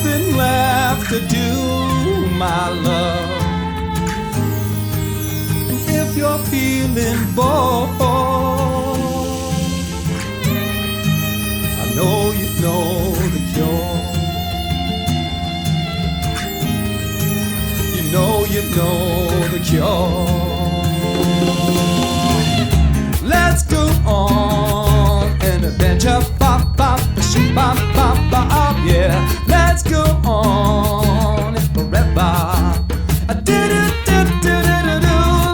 nothing left to do, my love. And if you're feeling bored, I know you know the cure. You know the cure. Let's go on an adventure, bop, bop, shoot, bop, bop, bop, yeah. Let's go on forever.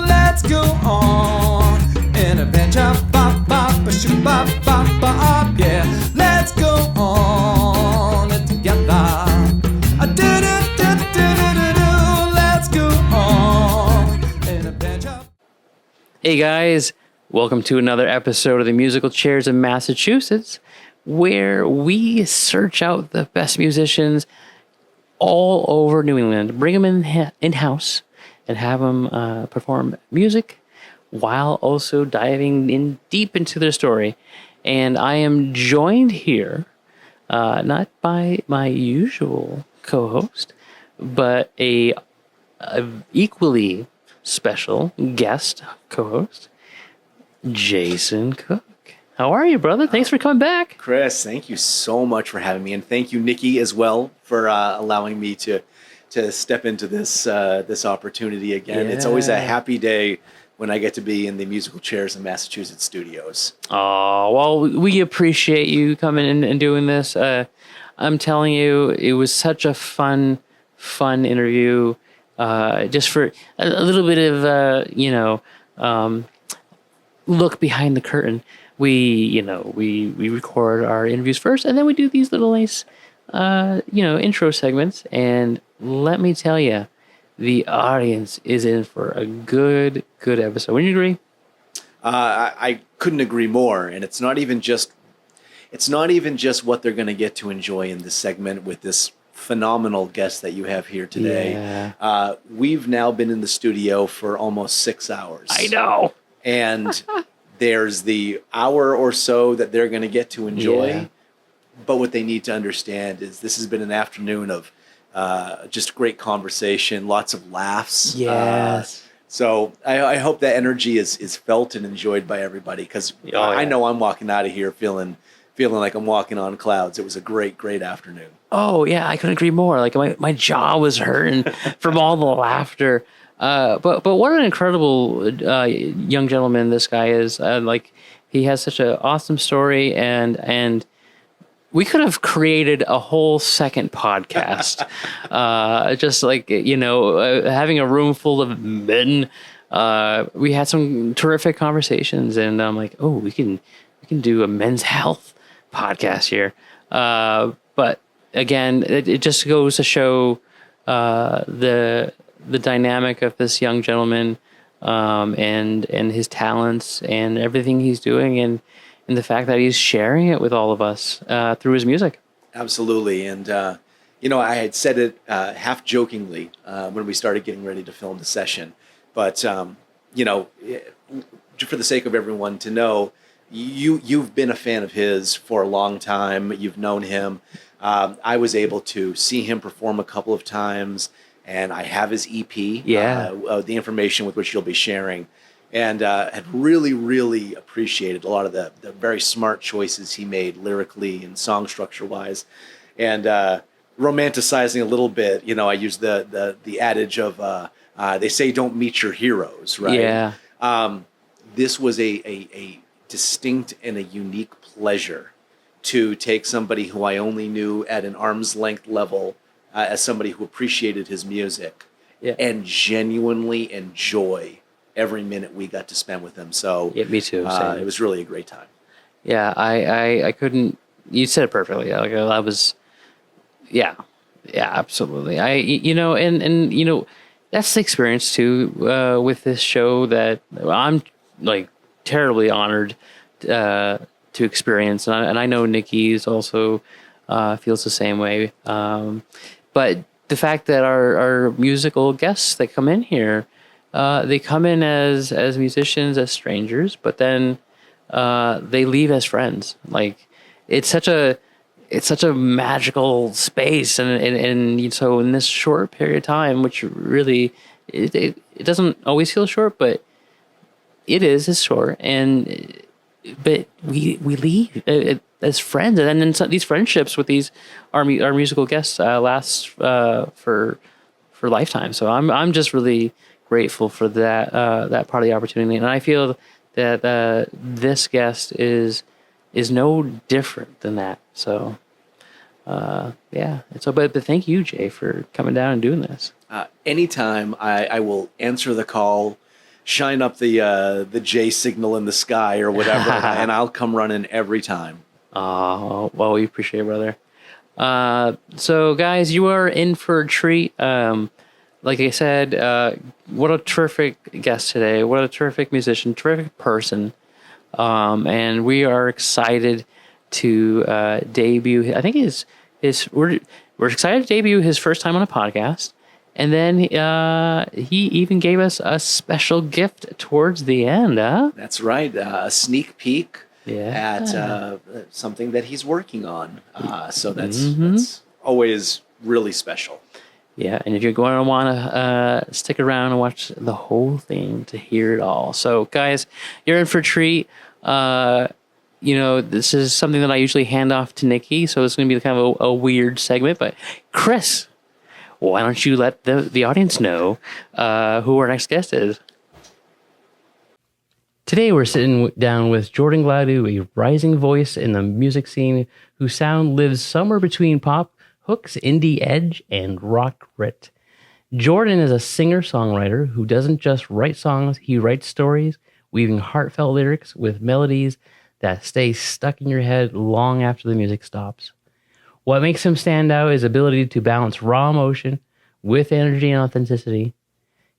Let's go on an adventure, bop, bop, shoot, bop, bop, bop, yeah. Let's go on together. Let's go on an adventure. Hey guys, welcome to another episode of the Musical Chairs of Massachusetts, where we search out the best musicians all over New England, bring them in-house, and have them perform music while also diving in deep into their story. And I am joined here, not by my usual co-host, but a equally special guest co-host, Jason Cook. How are you, brother? Thanks for coming back. Chris, thank you so much for having me, and thank you, Nikki, as well, for allowing me to step into this opportunity again. Yeah. It's always a happy day when I get to be in the Musical Chairs in Massachusetts studios. Oh, well, we appreciate you coming in and doing this. I'm telling you, it was such a fun interview. Just for a little bit of, look behind the curtain. We record our interviews first, and then we do these little nice, intro segments. And let me tell you, the audience is in for a good episode. Wouldn't you agree? I couldn't agree more. And it's not even just what they're going to get to enjoy in this segment with this phenomenal guest that you have here today. Yeah. We've now been in the studio for almost 6 hours. I know. And there's the hour or so that they're going to get to enjoy. Yeah. But what they need to understand is this has been an afternoon of just great conversation, lots of laughs. Yes. So I hope that energy is felt and enjoyed by everybody, because I know I'm walking out of here feeling like I'm walking on clouds. It was a great afternoon. Oh yeah, I couldn't agree more. Like my jaw was hurting from all the laughter. But what an incredible young gentleman this guy is. He has such an awesome story, and we could have created a whole second podcast. Just having a room full of men. We had some terrific conversations, and I'm like, oh, we can do a men's health podcast here. But again, it just goes to show the dynamic of this young gentleman, and his talents and everything he's doing, and the fact that he's sharing it with all of us through his music. Absolutely. And, I had said it half jokingly when we started getting ready to film the session. But, for the sake of everyone to know, you've been a fan of his for a long time. You've known him. I was able to see him perform a couple of times, and I have his EP, the information with which you'll be sharing, and had really, really appreciated a lot of the very smart choices he made lyrically and song structure-wise, and romanticizing a little bit. I use the adage of they say don't meet your heroes, right? Yeah. This was a distinct and a unique pleasure to take somebody who I only knew at an arm's length level as somebody who appreciated his music, and genuinely enjoy every minute we got to spend with him. So yeah, me too. It was really a great time. Yeah, I couldn't. You said it perfectly. I was. Yeah, absolutely. That's the experience too with this show that I'm terribly honored to experience, and I know Nikki's also feels the same way. But the fact that our musical guests that come in here, they come in as musicians, as strangers, but then they leave as friends. It's such a it's such a magical space, and so in this short period of time, which really it doesn't always feel short, but it's short, but we leave as friends, and then these friendships with these our musical guests last for lifetime. So I'm just really grateful for that part of the opportunity, and I feel that this guest is no different than that. So yeah. So but thank you, Jay, for coming down and doing this. Anytime I will answer the call, shine up the J signal in the sky or whatever, and I'll come running every time. Oh, well, we appreciate it, brother. So guys, you are in for a treat. Like I said, what a terrific guest today. What a terrific musician, terrific person. And we are excited to debut. I think we're excited to debut his first time on a podcast. And then he even gave us a special gift towards the end, huh? That's right. A sneak peek Yeah. at something that he's working on. So that's always really special. Yeah, and if you're going to want to stick around and watch the whole thing to hear it all. So, guys, you're in for a treat. This is something that I usually hand off to Nikki, so it's going to be kind of a weird segment. But, Chris, why don't you let the audience know who our next guest is? Today, we're sitting down with Jordan Gladu, a rising voice in the music scene whose sound lives somewhere between pop, hooks, indie edge, and rock grit. Jordan is a singer-songwriter who doesn't just write songs, he writes stories, weaving heartfelt lyrics with melodies that stay stuck in your head long after the music stops. What makes him stand out is ability to balance raw emotion with energy and authenticity.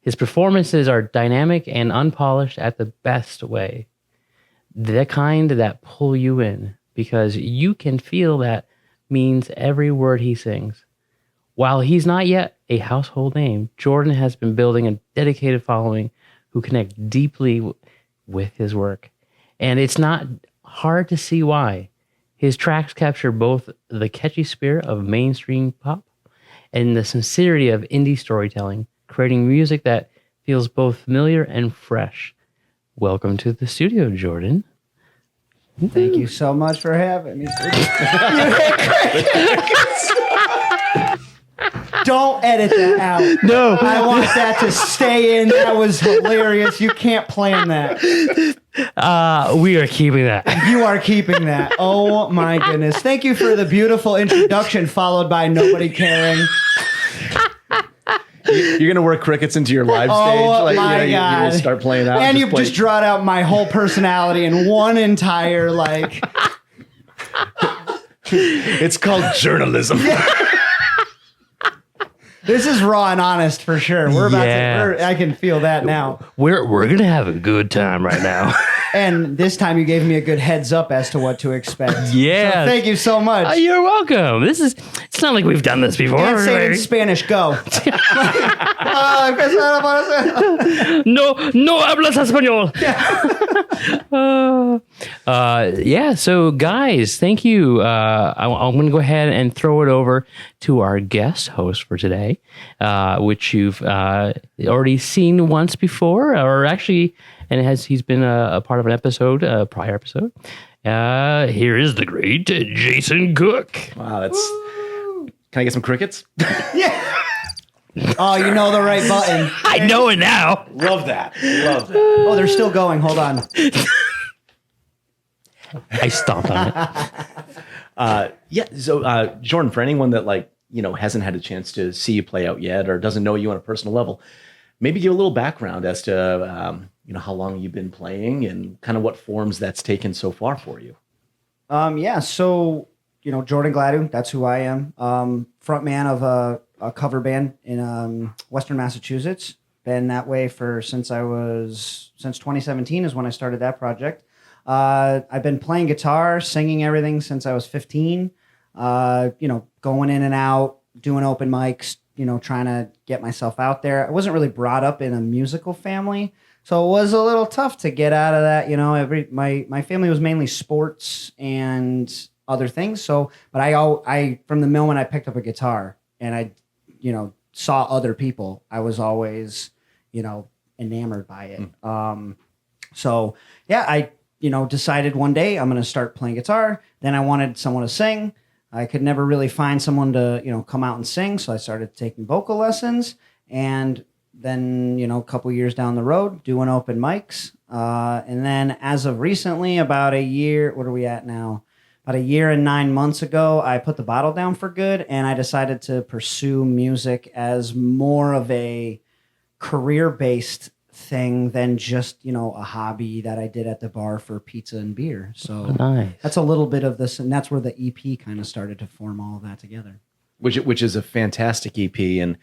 His performances are dynamic and unpolished at the best way. The kind that pull you in because you can feel that means every word he sings. While he's not yet a household name, Jordan has been building a dedicated following who connect deeply with his work. And it's not hard to see why. His tracks capture both the catchy spirit of mainstream pop and the sincerity of indie storytelling, creating music that feels both familiar and fresh. Welcome to the studio, Jordan. Thank you so much for having me. Don't edit that out. No. I want that to stay in. That was hilarious. You can't plan that. We are keeping that. You are keeping that. Oh my goodness. Thank you for the beautiful introduction followed by nobody caring. You're going to work crickets into your live stage? Oh my God. You start playing out. And you've just drawn out my whole personality in one entire, It's called journalism. This is raw and honest for sure. We're about to. I can feel that now. We're gonna have a good time right now. And this time you gave me a good heads up as to what to expect. Yeah. So thank you so much. You're welcome. It's not like we've done this before. Can't say it in Spanish. Go. No hablas español. Yeah. So guys, thank you. I'm going to go ahead and throw it over to our guest host for today, which you've already seen once before, or actually, and he's been a part of an episode, a prior episode. Here is the great Jason Cook. Wow, that's. Can I get some crickets? Yeah. Oh, you know the right button. I know it now. Love that. Oh, they're still going. Hold on. I stomped on it. Yeah. So, Jordan, for anyone that hasn't had a chance to see you play out yet or doesn't know you on a personal level, maybe give a little background as to how long you've been playing and kind of what forms that's taken so far for you. Yeah. So, Jordan Gladu, that's who I am. Frontman of a cover band in Western Massachusetts. Been that way since 2017 is when I started that project. I've been playing guitar, singing everything since I was 15. Going in and out, doing open mics, trying to get myself out there. I wasn't really brought up in a musical family, so it was a little tough to get out of that. My family was mainly sports and other things. So, but I from the moment I picked up a guitar and I, saw other people, I was always, enamored by it. So yeah, I, decided one day I'm going to start playing guitar. Then I wanted someone to sing. I could never really find someone to, come out and sing. So I started taking vocal lessons, and then, a couple years down the road, doing open mics. And then as of recently, about a year, what are we at now? About a year and 9 months ago, I put the bottle down for good, and I decided to pursue music as more of a career-based thing than just, a hobby that I did at the bar for pizza and beer. So Nice. that's a little bit of this, and that's where the EP kind of started to form all of that together. Which is a fantastic EP, and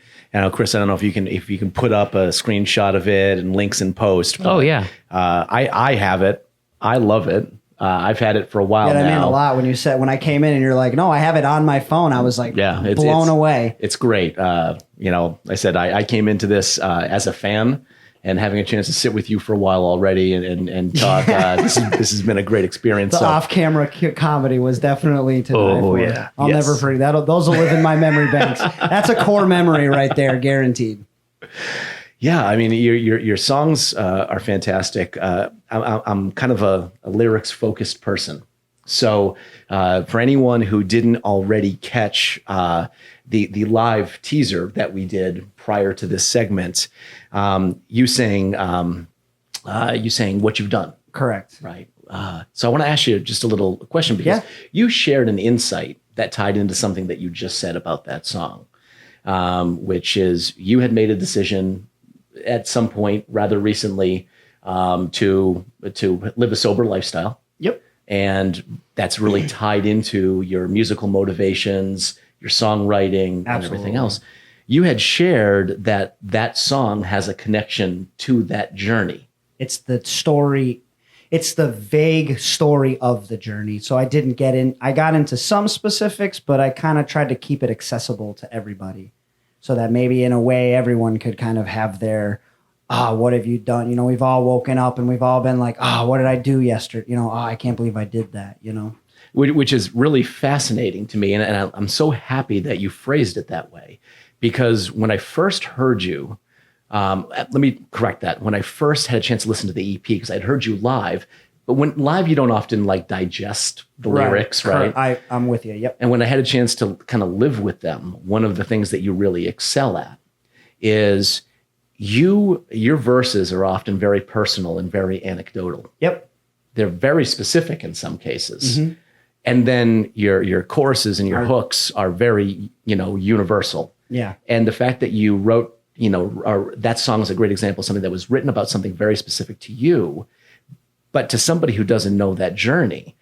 Chris, I don't know if you can put up a screenshot of it and links in post. Oh yeah. I have it. I love it. I've had it for a while now. Yeah, that meant a lot when I came in and you're like, no, I have it on my phone. I was like, blown away. It's great. I said I came into this as a fan, and having a chance to sit with you for a while already and talk. This has been a great experience. The off-camera comedy was definitely to die for. Yeah. I'll never forget that. Those will live in my memory banks. That's a core memory right there, guaranteed. Yeah, I mean, your songs are fantastic. I'm kind of a lyrics-focused person. So for anyone who didn't already catch the live teaser that we did prior to this segment, you saying what you've done. Correct. Right. So I want to ask you just a little question, because you shared an insight that tied into something that you just said about that song, which is you had made a decision at some point rather recently to live a sober lifestyle. Yep. And that's really tied into your musical motivations, your songwriting, and everything else. You had shared that song has a connection to that journey. It's the story. It's the vague story of the journey. So I got into some specifics, but I kind of tried to keep it accessible to everybody, so that maybe in a way everyone could kind of have their, what have you done? We've all woken up and we've all been like, what did I do yesterday? I can't believe I did that, Which is really fascinating to me. And I'm so happy that you phrased it that way, because when I first heard you, let me correct that. When I first had a chance to listen to the EP, because I'd heard you live, but when live, you don't often digest the lyrics, right? I'm with you. Yep. And when I had a chance to kind of live with them, one of the things that you really excel at is your verses are often very personal and very anecdotal. Yep. They're very specific in some cases. Mm-hmm. And then your choruses and your hooks are very, universal. Yeah. And the fact that you wrote, that song is a great example of something that was written about something very specific to you, but to somebody who doesn't know that journey.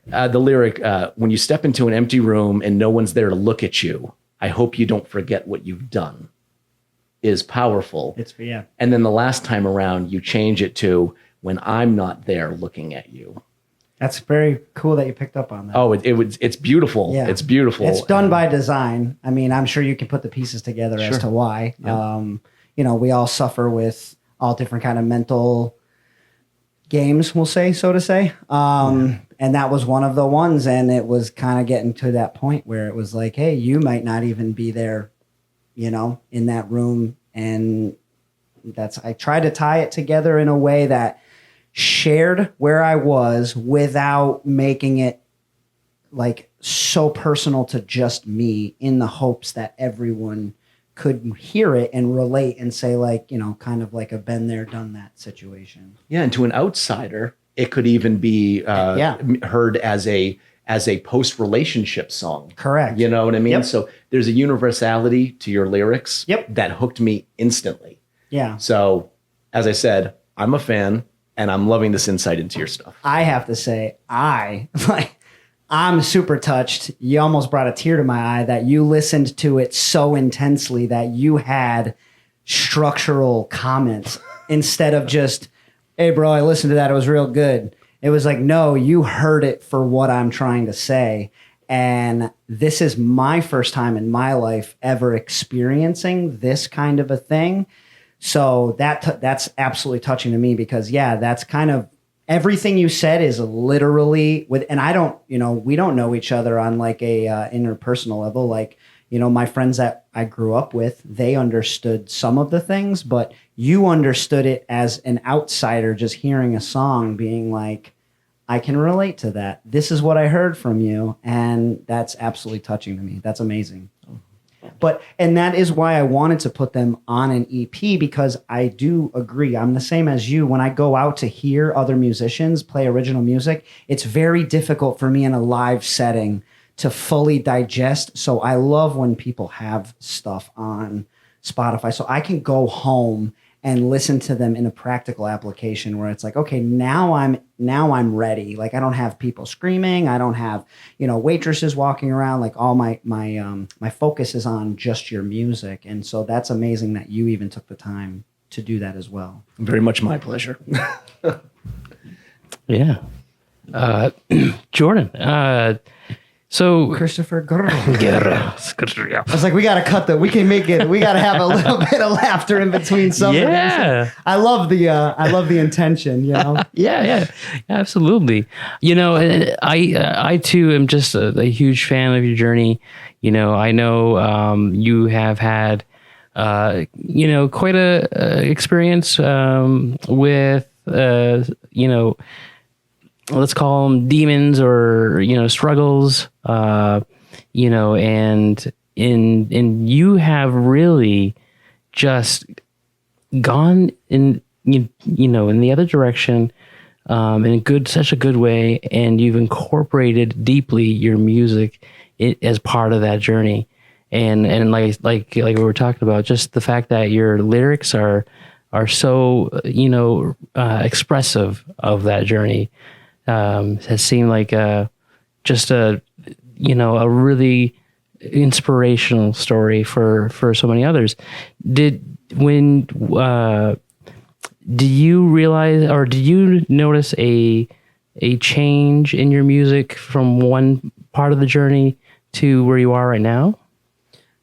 The lyric, when you step into an empty room and no one's there to look at you, I hope you don't forget what you've done, is powerful. And then the last time around, you change it to when I'm not there looking at you. That's very cool that you picked up on that. Oh, it's beautiful. Yeah. It's beautiful. It's done by design. I mean, I'm sure you can put the pieces together as to why. Yeah. We all suffer with all different kind of mental games, we'll say, so to say. And that was one of the ones. And it was kind of getting to that point where it was like, hey, you might not even be there, in that room. And I tried to tie it together in a way that shared where I was without making it so personal to just me, in the hopes that everyone could hear it and relate and say kind of like a been there, done that situation. Yeah. And to an outsider, it could even be heard as a post-relationship song. Correct. You know what I mean? Yep. So there's a universality to your lyrics Yep. that hooked me instantly. Yeah. So as I said, I'm a fan and I'm loving this insight into your stuff. I have to say, I'm super touched. You almost brought a tear to my eye that you listened to it so intensely that you had structural comments instead of just, hey, bro, I listened to that. It was real good. It was like, no, you heard it for what I'm trying to say. And this is my first time in my life ever experiencing this kind of a thing. So that's absolutely touching to me because, that's kind of everything you said is literally and I don't, we don't know each other on like a interpersonal level. Like, my friends that I grew up with, they understood some of the things, but you understood it as an outsider, just hearing a song being like, I can relate to that. This is what I heard from you. And that's absolutely touching to me. That's amazing. And that is why I wanted to put them on an EP, because I do agree. I'm the same as you. When I go out to hear other musicians play original music, it's very difficult for me in a live setting to fully digest. So I love when people have stuff on Spotify so I can go home and listen to them in a practical application where it's like, okay, now I'm ready. Like, I don't have people screaming. I don't have, waitresses walking around. Like, all my focus is on just your music. And so that's amazing that you even took the time to do that as well. Very much my pleasure. Yeah. Jordan, so Christopher Guerrero. yeah. I was like, we got to cut we can make it, we got to have a little bit of laughter in between some of Yeah. I love the intention, Yeah, absolutely. I too am just a huge fan of your journey. I know you have had, quite a experience with, let's call them demons or, struggles, and you have really just gone in the other direction, in such a good way. And you've incorporated deeply your music as part of that journey. And like we were talking about, just the fact that your lyrics are so, expressive of that journey. Has seemed like just a really inspirational story for so many others. Did you realize, or did you notice a change in your music from one part of the journey to where you are right now?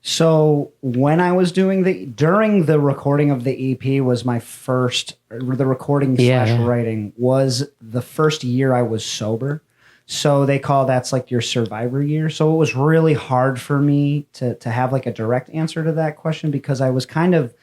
So when I was during the recording of the EP was my first, the recording / writing was the first year I was sober. So they call that's like your survivor year. So it was really hard for me to have like a direct answer to that question, because I was kind of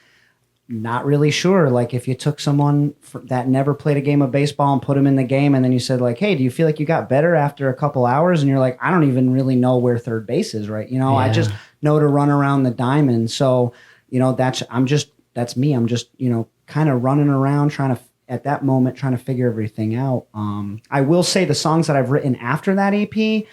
not really sure. Like, if you took someone that never played a game of baseball and put them in the game, and then you said like, hey, do you feel like you got better after a couple hours? And you're like, I don't even really know where third base is, right? I just know to run around the diamond. So, that's me. I'm just, kind of running around at that moment, trying to figure everything out. I will say the songs that I've written after that EP,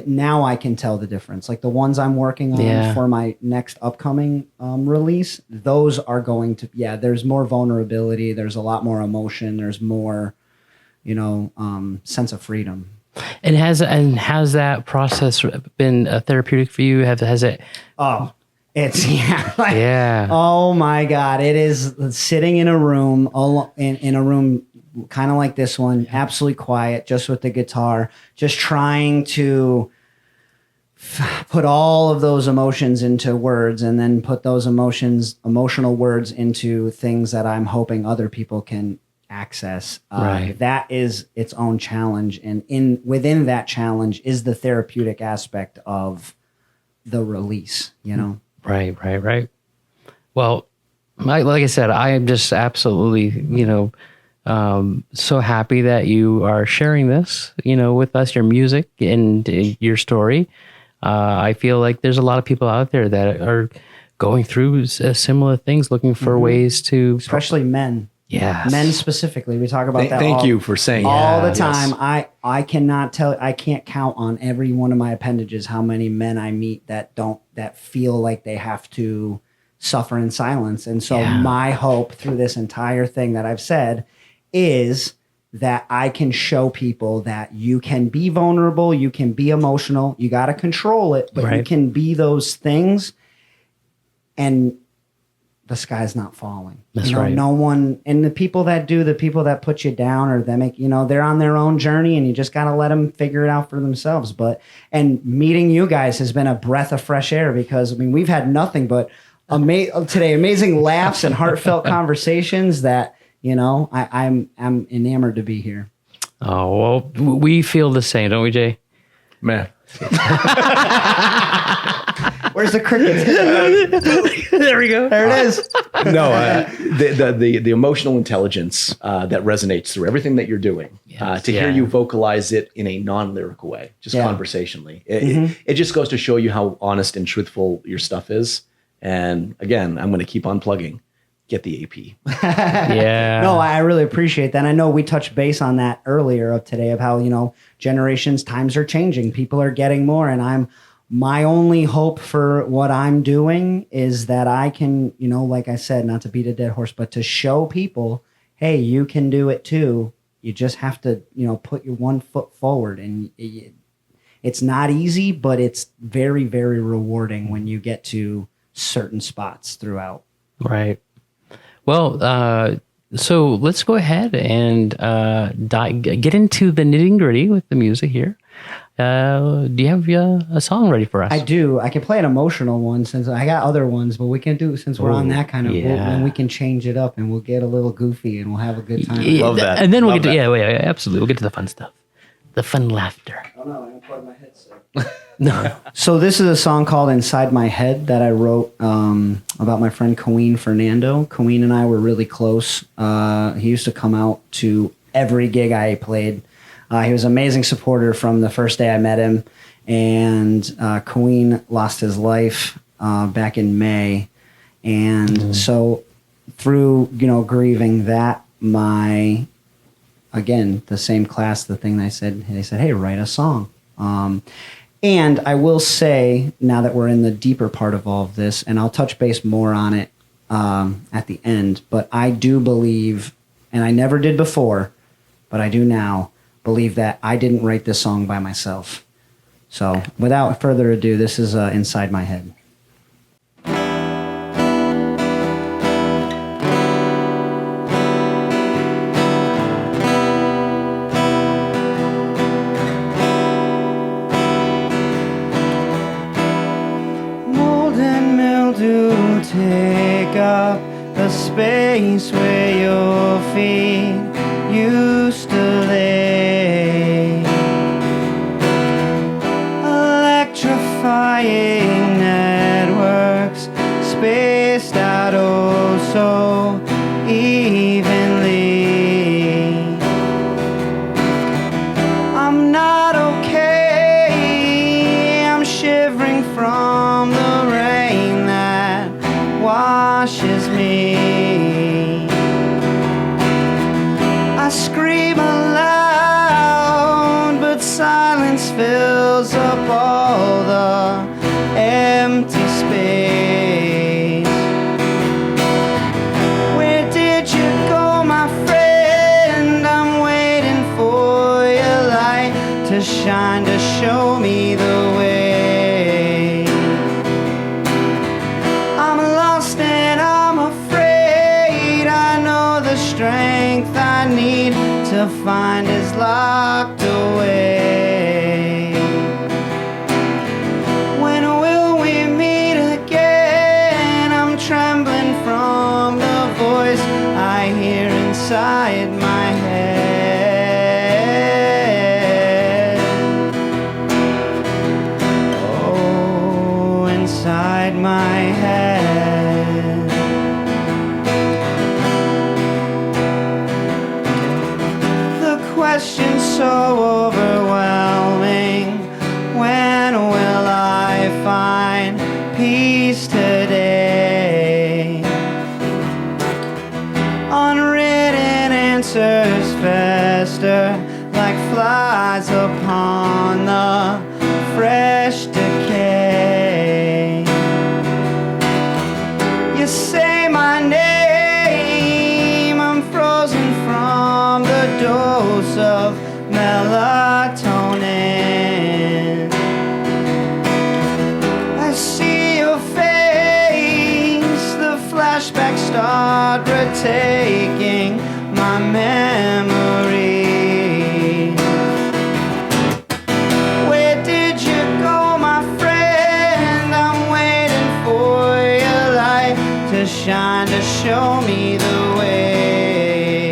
now I can tell the difference. Like the ones I'm working on for my next upcoming release, those are going to, there's more vulnerability. There's a lot more emotion. There's more, sense of freedom. And has that process been therapeutic for you? Has it? Oh, it's oh my God. It is sitting in a room, in a room kind of like this one, absolutely quiet, just with the guitar, just trying to put all of those emotions into words, and then put those emotional words into things that I'm hoping other people can access. Right. That is its own challenge. And within that challenge is the therapeutic aspect of the release, Right. Well, like I said, I am just absolutely, so happy that you are sharing this, with us, your music and your story. I feel like there's a lot of people out there that are going through similar things, looking for ways to, especially men. Yes. Men specifically. We talk about that. Thank you for saying all that. the time. Yes. I can't count on every one of my appendages how many men I meet that feel like they have to suffer in silence. And so my hope through this entire thing that I've said is that I can show people that you can be vulnerable, you can be emotional, you got to control it, but you can be those things, and the sky's not falling. That's right. No one, and the people that put you down, or they make, they're on their own journey, and you just got to let them figure it out for themselves. And meeting you guys has been a breath of fresh air, because we've had nothing but today, amazing laughs and heartfelt conversations that, I'm enamored to be here. Oh, well, we feel the same, don't we, Jay? Man. Where's the crickets? There we go. There it is. No, the emotional intelligence that resonates through everything that you're doing. To hear you vocalize it in a non-lyrical way, just conversationally. It just goes to show you how honest and truthful your stuff is. And again, I'm going to keep on plugging. Get the AP. Yeah. No, I really appreciate that. I know we touched base on that earlier of today of how, generations, times are changing. People are getting more. And my only hope for what I'm doing is that I can, like I said, not to beat a dead horse, but to show people, hey, you can do it too. You just have to, put your one foot forward. And it's not easy, but it's very, very rewarding when you get to certain spots throughout. Right. Well, so let's go ahead and get into the nitty gritty with the music here. Do you have a song ready for us? I do. I can play an emotional one since I got other ones, but we can do, since we're on that kind of, then we can change it up and we'll get a little goofy and we'll have a good time. Love that. And then we'll get to, absolutely. We'll get to the fun stuff. The fun laughter. Oh no, I unplugged my headset. No. So this is a song called Inside My Head that I wrote about my friend Coeen Fernando. Coeen and I were really close. He used to come out to every gig I played. He was an amazing supporter from the first day I met him. And Coeen lost his life back in May. And so through, grieving that, again, the same class, the thing they said, hey, write a song. And I will say, now that we're in the deeper part of all of this, and I'll touch base more on it at the end, but I do believe, and I never did before, but I do now, believe that I didn't write this song by myself. So without further ado, this is Inside My Head. Take up the space where your feet used to lay. Electrifying networks spaced out oh so evenly. I'm not okay. I'm shivering from the rain that washes me. I scream aloud, but silence fills up all the empty space. Where did you go, my friend? I'm waiting for your light to shine, to show me the way. Strength I need to find is locked away. When will we meet again? I'm trembling from the voice I hear inside my head. Oh, inside my head. Question so overwhelming. When will I find peace today? Unwritten answers fester like flies upon the fresh decay. You say my name, I'm frozen from the dose of melatonin. I see your face, the flashbacks start retaking my memory. Where did you go, my friend? I'm waiting for your light to shine, to show me the way.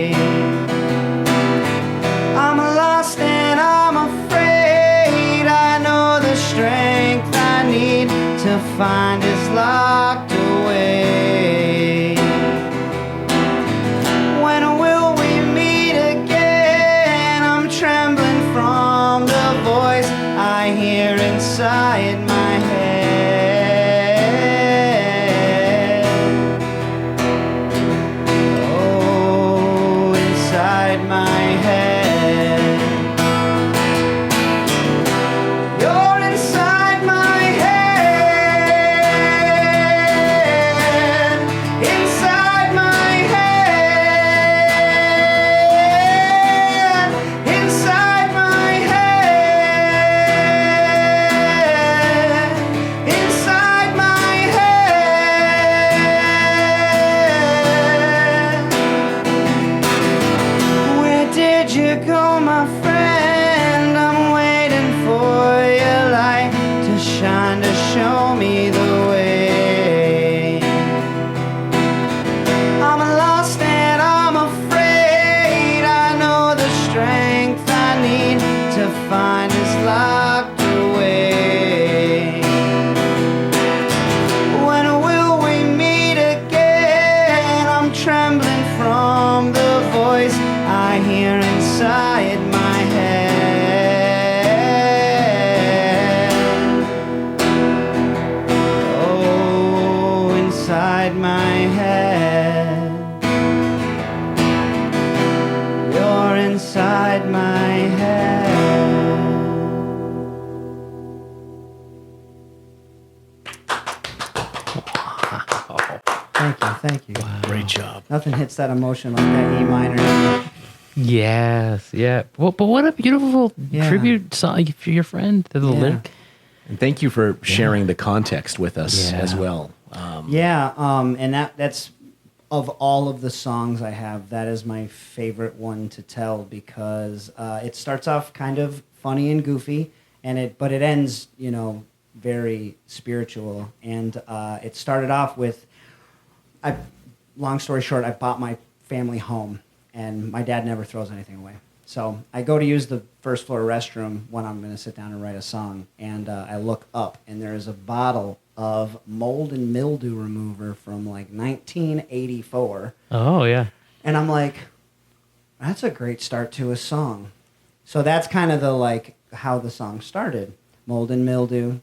inside my head. You're inside my head. Inside my head. Inside my head. Inside my head. Where did you go, my friend? I'm waiting for your light to shine, to show me the way. I'm lost and I'm afraid. I know the strength I need to find is locked away. When will we meet again? I'm trembling from the voice I hear inside my head. Oh, inside my head. You're inside my head. Thank you. Great job. Nothing hits that emotion like that E minor. Yes, yeah. Well, but what a beautiful Yeah. tribute song for your friend to the Yeah. lyric. And thank you for sharing the context with us Yeah. as well. And that's of all of the songs I have, that is my favorite one to tell because it starts off kind of funny and goofy, but it ends, very spiritual. And it started off with, long story short, I bought my family home, and my dad never throws anything away. So I go to use the first floor restroom when I'm going to sit down and write a song, and I look up, and there is a bottle of mold and mildew remover from like 1984. Oh, yeah. And I'm like, that's a great start to a song. So that's kind of how the song started, mold and mildew.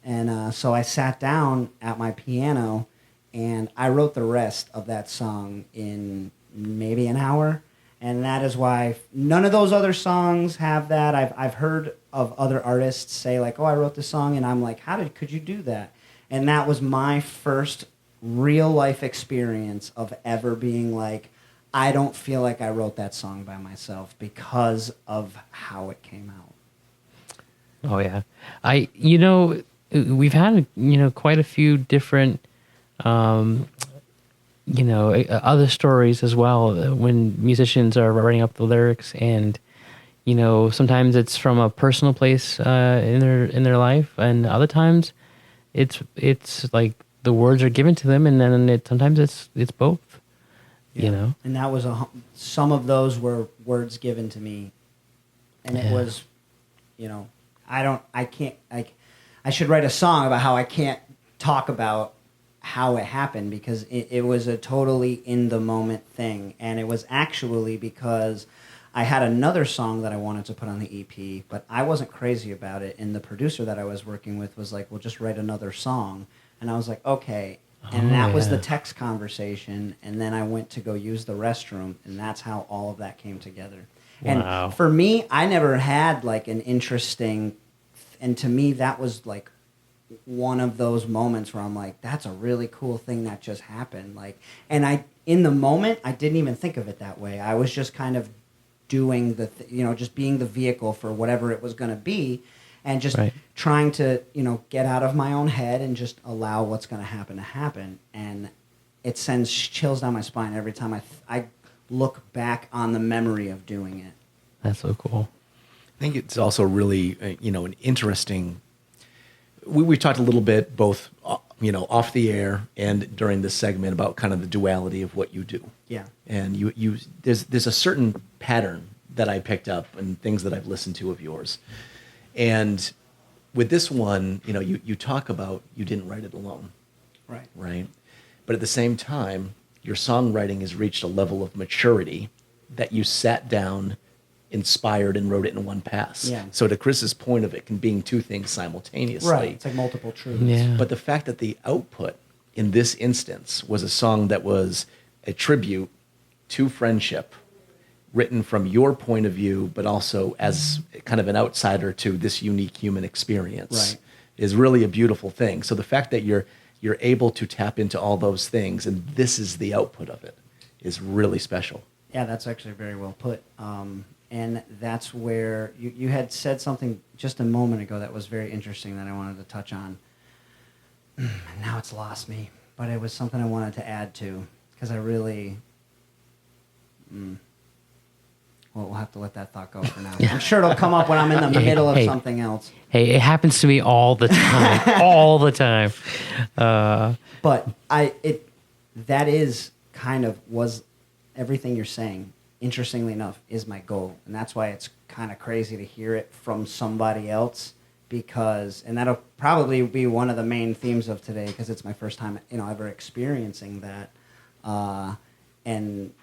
And so I sat down at my piano, and I wrote the rest of that song in maybe an hour. And that is why none of those other songs have that. I've heard of other artists say like, "Oh, I wrote this song," and I'm like, could you do that?" And that was my first real life experience of ever being like, I don't feel like I wrote that song by myself because of how it came out. Oh, yeah. We've had, quite a few different, other stories as well when musicians are writing up the lyrics, and sometimes it's from a personal place in their life, and other times it's like the words are given to them, and then sometimes it's both. And that was some of those were words given to me, and it was, I should write a song about how I can't talk about how it happened because it was a totally in the moment thing. And it was actually because I had another song that I wanted to put on the EP, but I wasn't crazy about it. And the producer that I was working with was like, well, just write another song. And I was like, okay. And that was the text conversation. And then I went to go use the restroom, and that's how all of that came together. Wow. And for me, I never had like an interesting, and to me, that was like one of those moments where I'm like, that's a really cool thing that just happened. Like, and in the moment, I didn't even think of it that way. I was just kind of doing just being the vehicle for whatever it was going to be, and just trying to, get out of my own head and just allow what's going to happen. And it sends chills down my spine every time I look back on the memory of doing it. That's so cool. I think it's also really, an interesting. We talked a little bit both, off the air and during this segment about kind of the duality of what you do. Yeah. And there's a certain pattern that I picked up and things that I've listened to of yours. And with this one, you talk about you didn't write it alone. Right. Right. But at the same time, your songwriting has reached a level of maturity that you sat down, inspired, and wrote it in one pass. Yeah. So to Chris's point of it can being two things simultaneously. Right. It's like multiple truths. Yeah. But the fact that the output in this instance was a song that was a tribute to friendship written from your point of view, but also as kind of an outsider to this unique human experience, Right. is really a beautiful thing. So the fact that you're able to tap into all those things, and this is the output of it, is really special. Yeah, that's actually very well put. And that's where you had said something just a moment ago that was very interesting that I wanted to touch on. Now it's lost me, but it was something I wanted to add to, because I really... Well, we'll have to let that thought go for now. I'm sure it'll come up when I'm in the middle of something else. Hey, it happens to me all the time, all the time. But that is kind of was everything you're saying. Interestingly enough, is my goal, and that's why it's kind of crazy to hear it from somebody else. And that'll probably be one of the main themes of today, because it's my first time, ever experiencing that, and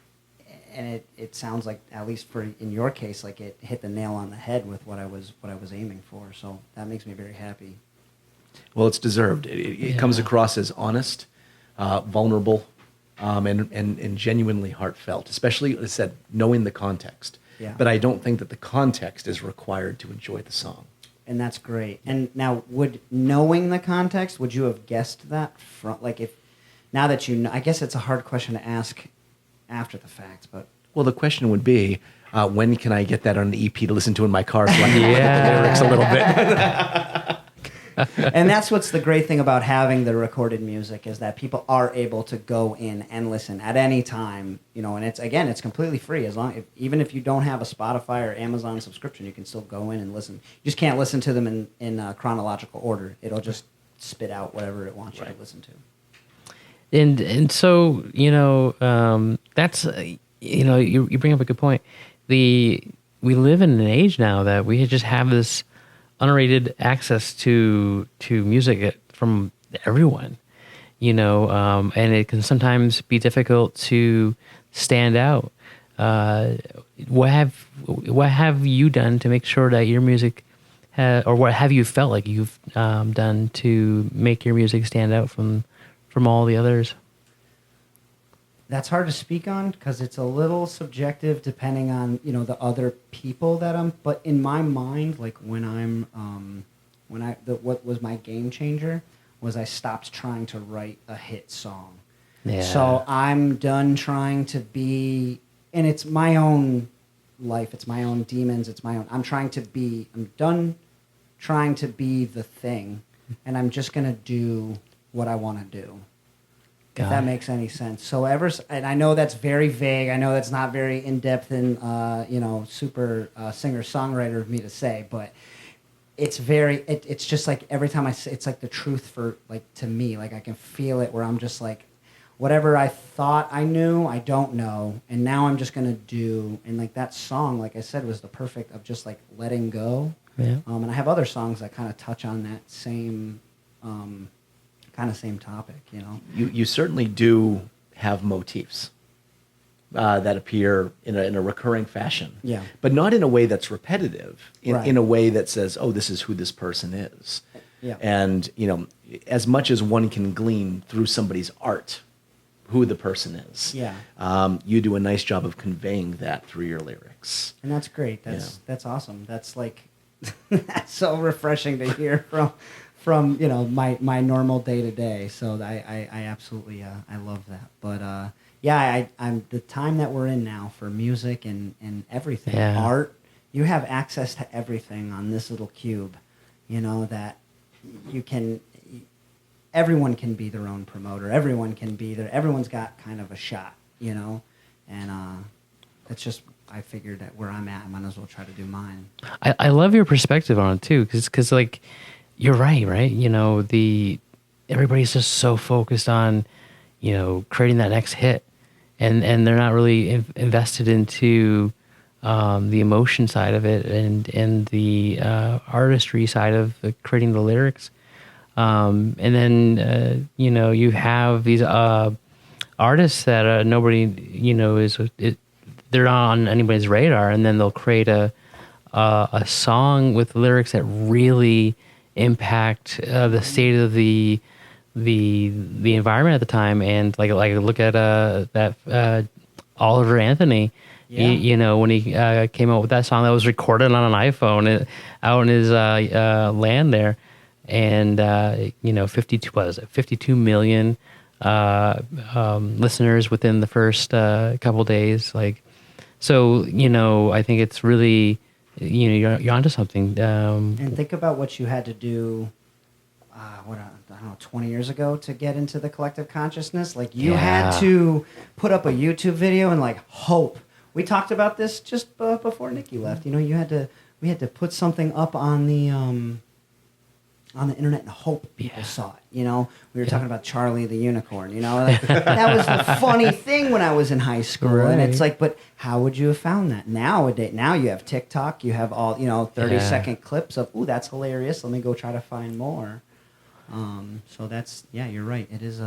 it sounds like, at least in your case, like it hit the nail on the head with what I was aiming for. So that makes me very happy. Well, it's deserved. It comes across as honest, vulnerable, and genuinely heartfelt, especially, as I said, knowing the context. Yeah. But I don't think that the context is required to enjoy the song. And that's great. And now, knowing the context, would you have guessed that now that you know? I guess it's a hard question to ask after the fact, but... Well, the question would be, when can I get that on the EP to listen to in my car so I can look at the lyrics a little bit? And that's what's the great thing about having the recorded music, is that people are able to go in and listen at any time, and it's completely free. Even if you don't have a Spotify or Amazon subscription, you can still go in and listen. You just can't listen to them in chronological order. It'll just spit out whatever it wants you to listen to. And so, that's, you bring up a good point. We live in an age now that we just have this unrated access to music from everyone, and it can sometimes be difficult to stand out. What have you done to make sure that your music, or what have you felt like you've done to make your music stand out from all the others? That's hard to speak on, because it's a little subjective depending on the other people that I'm. But in my mind, like what was my game changer was I stopped trying to write a hit song. Yeah. So I'm done trying to be, and it's my own life, it's my own demons, it's my own. I'm done trying to be the thing, and I'm just gonna do what I want to do. If that makes any sense. So and I know that's very vague. I know that's not very in-depth and super singer-songwriter of me to say, but it's very. It's just like every time I say, it's like the truth for to me. Like I can feel it where I'm just like, whatever I thought I knew, I don't know, and now I'm just gonna do. And that song, like I said, was the perfect of just letting go. Yeah. And I have other songs that kind of touch on that same. Same topic, You certainly do have motifs that appear in a recurring fashion. Yeah. But not in a way that's repetitive, Right. in a way that says, oh, this is who this person is. Yeah. And, as much as one can glean through somebody's art who the person is, Yeah. You do a nice job of conveying that through your lyrics. And that's great. That's awesome. That's that's so refreshing to hear from my normal day to day. So I absolutely I love that. But I'm the time that we're in now for music and everything, art. You have access to everything on this little cube. That you can. Everyone can be their own promoter. Everyone can be there. Everyone's got kind of a shot. And that's just. I figured that where I'm at, I might as well try to do mine. I love your perspective on it too, because you're right. Everybody's just so focused on, creating that next hit, and they're not really invested into the emotion side of it and the artistry side of creating the lyrics. And then you have these artists that nobody they're not on anybody's radar, and then they'll create a song with lyrics that really impact the state of the environment at the time. And like look at that Oliver Anthony. Yeah. You know, when he came out with that song that was recorded on an iPhone out in his land there, and you know, 52 million listeners within the first couple days. Like, so you know, I think it's really, you know, you're onto something. And think about what you had to do. I don't know, 20 years ago to get into the collective consciousness. Like you had to put up a YouTube video and like hope. We talked about this just before Nikki left. You know, we had to put something up on the internet and hope people saw it. You know, we were talking about Charlie the Unicorn. You know, like, that was the funny thing when I was in high school. Right. And it's like, but how would you have found that nowadays? Now you have TikTok. You have all 30-second clips of, ooh, that's hilarious. Let me go try to find more. So that's, you're right. It is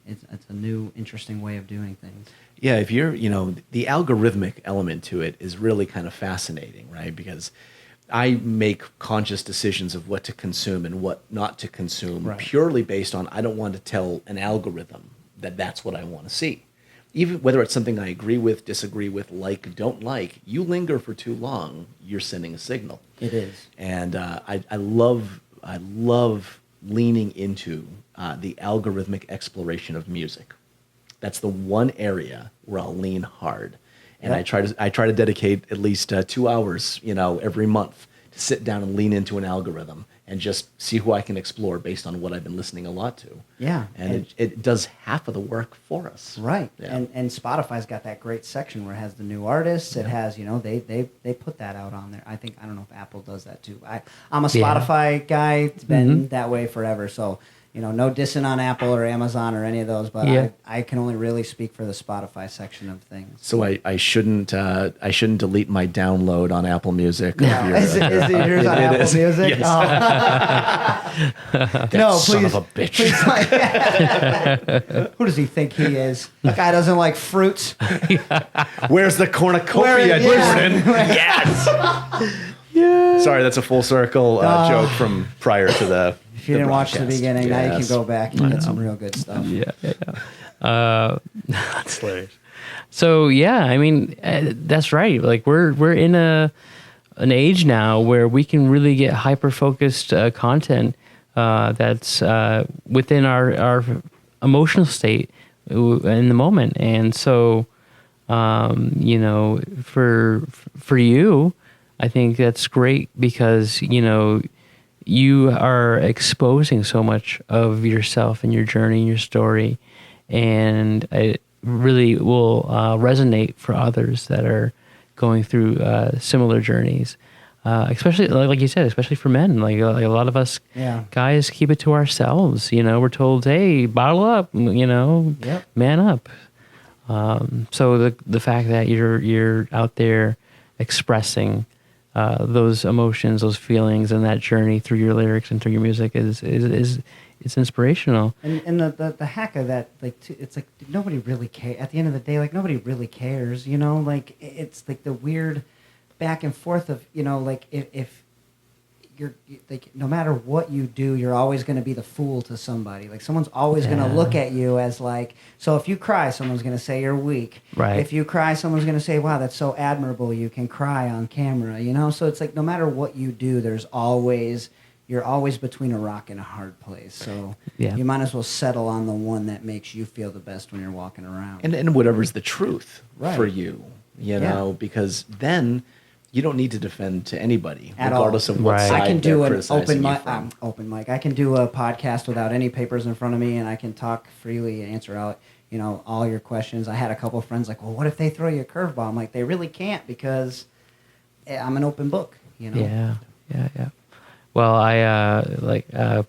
it's a new, interesting way of doing things. Yeah, if you're, you know, the algorithmic element to it is really kind of fascinating, right? Because I make conscious decisions of what to consume and what not to consume purely based on, I don't want to tell an algorithm that that's what I want to see. Even whether it's something I agree with, disagree with, like, don't like, you linger for too long, you're sending a signal. It is. And I love leaning into the algorithmic exploration of music. That's the one area where I'll lean hard, and I try to dedicate at least 2 hours, you know, every month to sit down and lean into an algorithm and just see who I can explore based on what I've been listening a lot to. Yeah, and it does half of the work for us. Right, yeah. and Spotify's got that great section where it has the new artists. It has, you know, they put that out on there. I don't know if Apple does that too. I'm a Spotify guy. It's been that way forever. So, you know, no dissing on Apple or Amazon or any of those, but I can only really speak for the Spotify section of things. So I shouldn't delete my download on Apple Music. No. Is it yours on Apple Music? Yes. Oh. No, son please, of a bitch. Please, who does he think he is? That guy doesn't like fruits. Where's the cornucopia, Jordan? Yes. Sorry, that's a full circle joke from prior to the. If you didn't watch the beginning, now you can go back and get some real good stuff. That's hilarious. So I mean, that's right. Like we're in an age now where we can really get hyper focused content that's within our emotional state in the moment, and so you know, for you, I think that's great because you know, you are exposing so much of yourself and your journey and your story, and it really will resonate for others that are going through similar journeys, especially like you said, especially for men. Like a lot of us guys keep it to ourselves. You know, we're told, hey, bottle up, you know, man up. So the fact that you're out there expressing those emotions, those feelings, and that journey through your lyrics and through your music is it's inspirational. And the hack of that, like, it's like nobody really cares. At the end of the day, like nobody really cares. You know, like it's like the weird back and forth of, you know, like if you're like, no matter what you do, you're always going to be the fool to somebody. Like someone's always going to look at you as like, so if you cry, someone's going to say you're weak. Right. If you cry, someone's going to say, wow, that's so admirable. You can cry on camera, you know? So it's like, no matter what you do, you're always between a rock and a hard place. So you might as well settle on the one that makes you feel the best when you're walking around. And whatever's the truth for you, you know, because then you don't need to defend to anybody, regardless of what side I can do an open mic. I can do a podcast without any papers in front of me, and I can talk freely and answer out, you know, all your questions. I had a couple of friends like, well, what if they throw you a curveball? I'm like, they really can't because I'm an open book, you know? Yeah. Well, I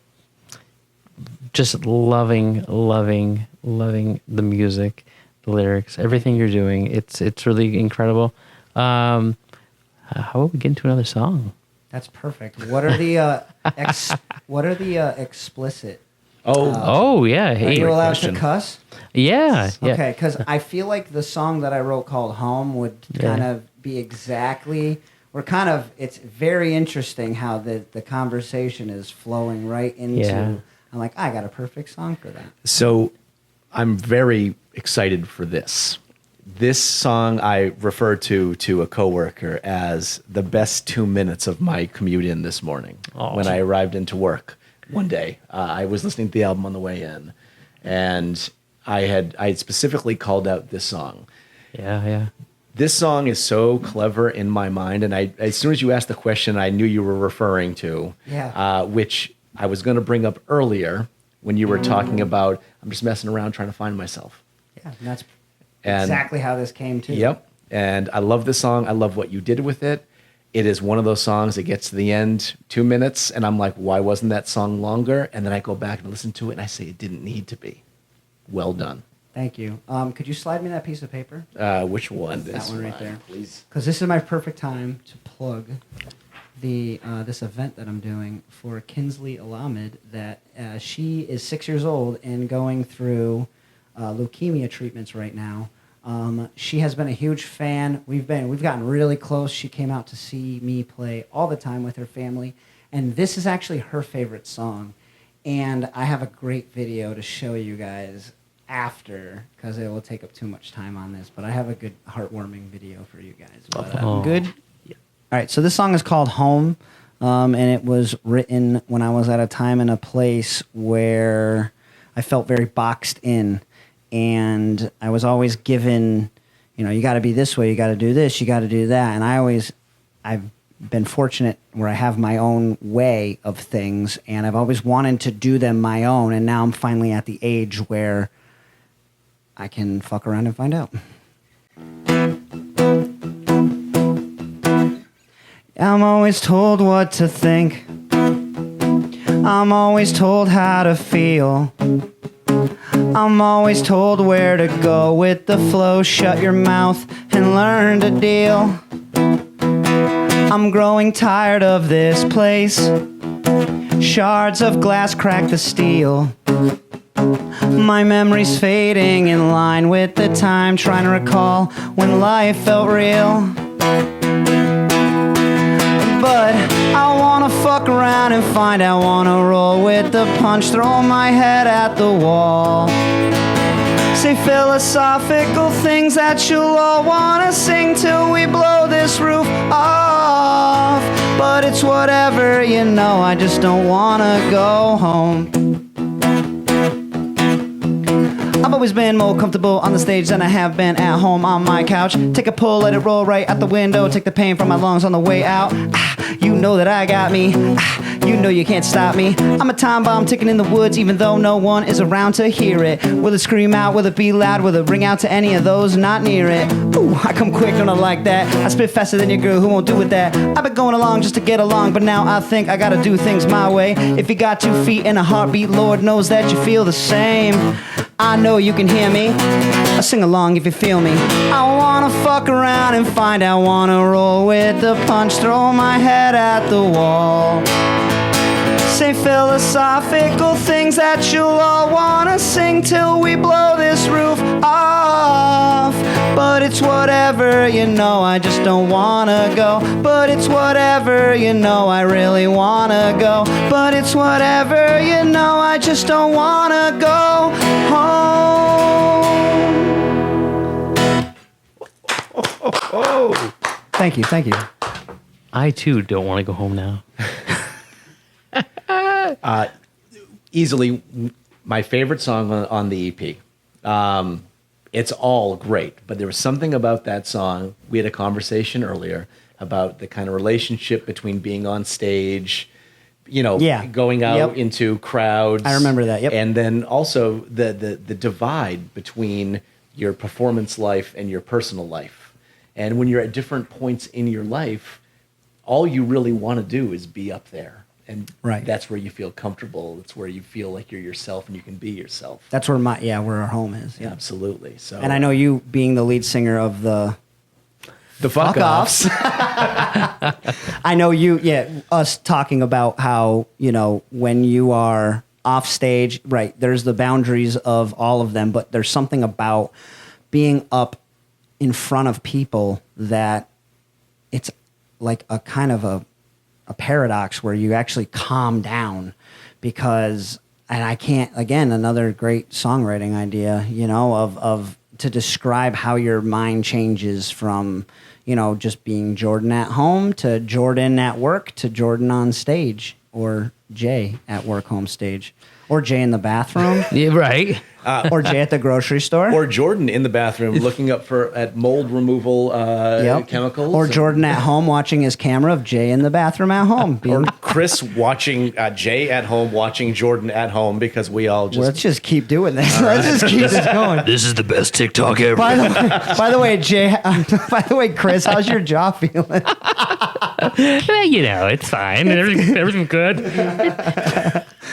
just loving the music, the lyrics, everything you're doing. It's really incredible. How about we get into another song? That's perfect. What are the explicit? Yeah. Hey, are you allowed to cuss? Yeah. Okay, because I feel like the song that I wrote called "Home" would kind of be exactly. It's very interesting how the conversation is flowing right into. Yeah. I'm like, I got a perfect song for that. So, I'm very excited for this. This song I refer to a coworker as the best 2 minutes of my commute in this morning. When I arrived into work one day, I was listening to the album on the way in, and I had specifically called out this song. Yeah. This song is so clever in my mind, and as soon as you asked the question, I knew you were referring to, which I was going to bring up earlier when you were talking about, I'm just messing around trying to find myself. Yeah, and that's exactly how this came to. Yep. And I love this song. I love what you did with it. It is one of those songs that gets to the end, 2 minutes, and I'm like, why wasn't that song longer? And then I go back and listen to it, and I say it didn't need to be. Well done. Thank you. Could you slide me that piece of paper? Which one? That one right there. Please. Because this is my perfect time to plug this event that I'm doing for Kinsley Alamed. That she is 6 years old and going through leukemia treatments right now. She has been a huge fan. We've gotten really close. She came out to see me play all the time with her family, and this is actually her favorite song. And I have a great video to show you guys after, because it will take up too much time on this. But I have a good heartwarming video for you guys. But, good. Yeah. All right. So this song is called "Home," and it was written when I was at a time and a place where I felt very boxed in. And I was always given, you got to be this way, you got to do this, you got to do that. And I've been fortunate where I have my own way of things, and I've always wanted to do them my own. And now I'm finally at the age where I can fuck around and find out. I'm always told what to think. I'm always told how to feel. I'm always told where to go with the flow. Shut your mouth and learn to deal. I'm growing tired of this place. Shards of glass crack the steel. My memory's fading in line with the time, trying to recall when life felt real. But I wanna fuck around and find out, wanna roll with the punch, throw my head at the wall. Say philosophical things that you'll all wanna sing till we blow this roof off. But it's whatever, I just don't wanna go home. I've always been more comfortable on the stage than I have been at home on my couch. Take a pull, let it roll right out the window. Take the pain from my lungs on the way out. You know that I got me. You know you can't stop me. I'm a time bomb ticking in the woods, even though no one is around to hear it. Will it scream out? Will it be loud? Will it ring out to any of those not near it? Ooh, I come quick, don't I like that? I spit faster than your girl, who won't do with that? I've been going along just to get along, but now I think I gotta do things my way. If you got 2 feet and a heartbeat, Lord knows that you feel the same. I know you can hear me. I sing along if you feel me. I wanna fuck around and find out, wanna roll with the punch, throw my head at the wall. Say philosophical things that you'll all wanna sing till we blow this roof off. But it's whatever, I just don't wanna go. But it's whatever, I really wanna go. But it's whatever, I just don't wanna go home. Thank you. I too don't want to go home now. Easily my favorite song on the EP. It's all great, but there was something about that song. We had a conversation earlier about the kind of relationship between being on stage, going out into crowds. I remember that. Yep. And then also the divide between your performance life and your personal life. And when you're at different points in your life, all you really want to do is be up there. And that's where you feel comfortable. It's where you feel like you're yourself and you can be yourself. That's where where our home is. Yeah. Absolutely. So, and I know you being the lead singer of the fuck offs. I know us talking about how, when you are off stage, there's the boundaries of all of them, but there's something about being up in front of people that it's like a kind of a paradox where you actually calm down and I can't, again, another great songwriting idea, of to describe how your mind changes from, you know, just being Jordan at home to Jordan at work to Jordan on stage, or Jay at work home stage, or Jay in the bathroom. Yeah, right. Or Jay at the grocery store. Or Jordan in the bathroom looking up at mold removal chemicals. Or Jordan at home watching his camera of Jay in the bathroom at home. Or Chris watching Jay at home watching Jordan at home, because we all just... Let's just keep doing this. Let's just keep this going. This is the best TikTok ever. By the way, Jay. By the way, Chris, how's your jaw feeling? Well, you know, it's fine. Everything's good.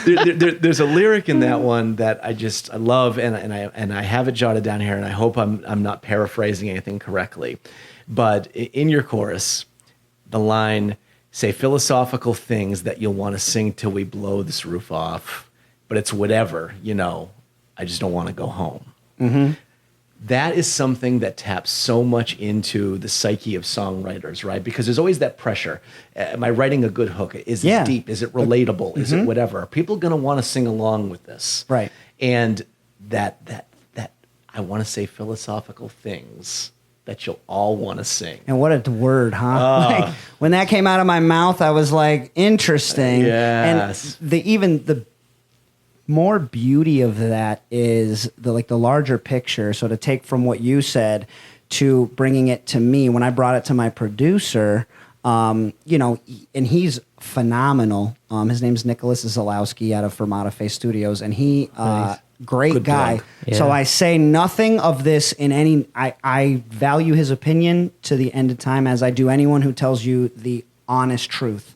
There's a lyric in that one that I love, and I have it jotted down here, and I hope I'm not paraphrasing anything correctly. But in your chorus, the line, say philosophical things that you'll want to sing till we blow this roof off, but it's whatever, you know, I just don't want to go home. Mm-hmm. That is something that taps so much into the psyche of songwriters, right? Because there's always that pressure. Am I writing a good hook? Is it deep? Is it relatable? Is it whatever? Are people going to want to sing along with this? Right. And that I want to say philosophical things that you'll all want to sing. And what a word, huh? Like, when that came out of my mouth, I was like, interesting. Yes. And the more beauty of that is the larger picture. So to take from what you said to bringing it to me, when I brought it to my producer, you know, and he's phenomenal. His name's Nicholas Zalowski out of Fermata Face Studios, and he Nice. great Good guy. plug. Yeah. So I say nothing of this in any. I value his opinion to the end of time, as I do anyone who tells you the honest truth.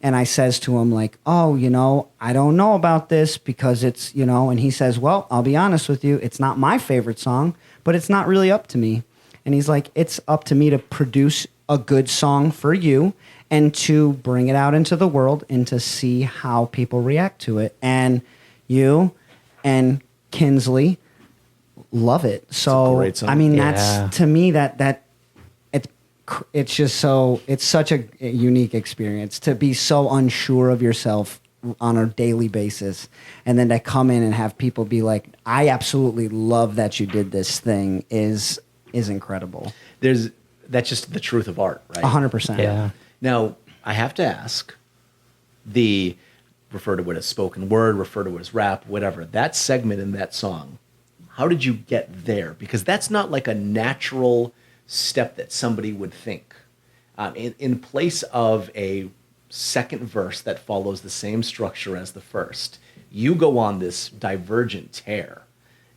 And I says to him, like, oh, you know, I don't know about this because it's, you know, and he says, well, I'll be honest with you. It's not my favorite song, but it's not really up to me. And he's like, it's up to me to produce a good song for you and to bring it out into the world and to see how people react to it. And you and Kinsley love it. So, great song. I mean, Yeah. that's, to me, it's just so, it's such a unique experience to be so unsure of yourself on a daily basis, and then to come in and have people be like, I absolutely love that you did this thing is incredible. That's just the truth of art, right? 100%. Yeah. Now, I have to ask, refer to it as spoken word, refer to it as rap, whatever, that segment in that song, how did you get there? Because that's not like a natural step that somebody would think. In place of a second verse that follows the same structure as the first, you go on this divergent tear.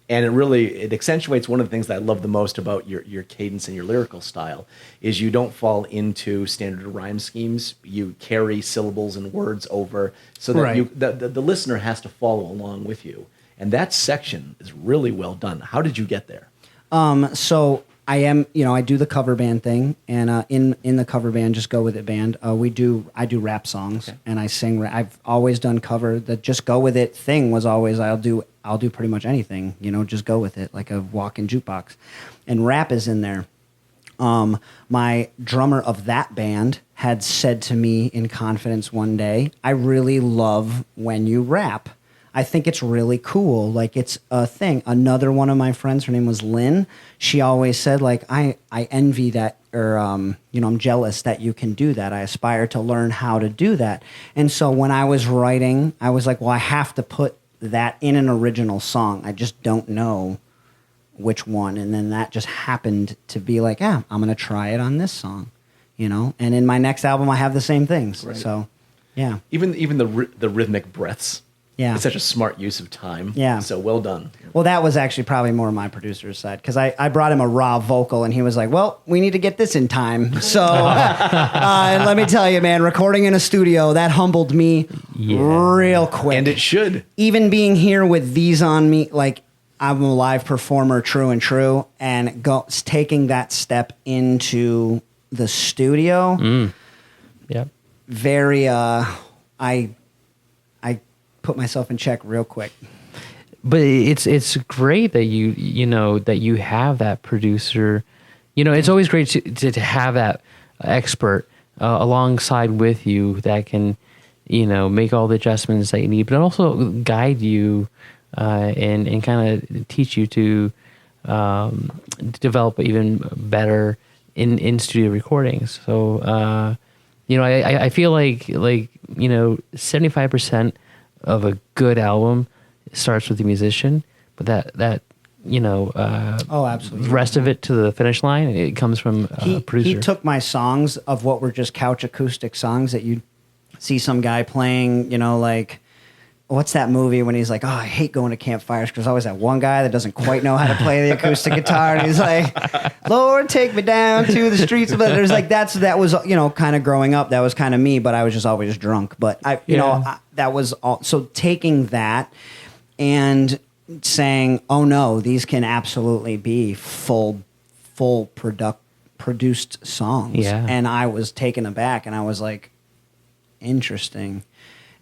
And it accentuates one of the things that I love the most about your cadence and your lyrical style is you don't fall into standard rhyme schemes. You carry syllables and words over so that Right. the listener has to follow along with you. And that section is really well done. How did you get there? So I am, you know, I do the cover band thing, and in the cover band, Just Go With It band, I do rap songs, and I sing. I've always done cover. The Just Go With It thing was always I'll do pretty much anything, you know, just go with it, like a walk-in jukebox, and rap is in there. My drummer of that band had said to me in confidence one day, I really love when you rap. I think it's really cool. Like, it's a thing. Another one of my friends, her name was Lynn. She always said, like, I envy that, or, you know, I'm jealous that you can do that. I aspire to learn how to do that. And so when I was writing, I was like, well, I have to put that in an original song. I just don't know which one. And then that just happened to be like, yeah, I'm going to try it on this song, you know? And in my next album, I have the same things. Right. So, yeah. Even the rhythmic breaths. Yeah. It's such a smart use of time. Yeah. So well done. Well, that was actually probably more my producer's side, because I brought him a raw vocal, and he was like, well, we need to get this in time. So and let me tell you, man, recording in a studio, that humbled me real quick. And it should. Even being here with these on me, like, I'm a live performer, true and true, and taking that step into the studio, Yep. very, I put myself in check real quick. But it's great that you know that you have that producer. You know, it's always great to have that expert alongside with you that can, you know, make all the adjustments that you need, but also guide you and kind of teach you to develop even better in studio recordings. So I feel like 75% of a good album starts with the musician, but that oh, absolutely. the rest of it to the finish line, it comes from a producer. He took my songs of what were just couch acoustic songs that you see some guy playing, like, what's that movie when he's like, oh, I hate going to campfires because there's always that one guy that doesn't quite know how to play the acoustic guitar, and he's like, Lord, take me down to the streets of it. There's like that was kind of growing up. That was kind of me, but I was just always drunk. But that was all. So taking that and saying, oh no, these can absolutely be full produced songs. Yeah. And I was taken aback, and I was like, interesting.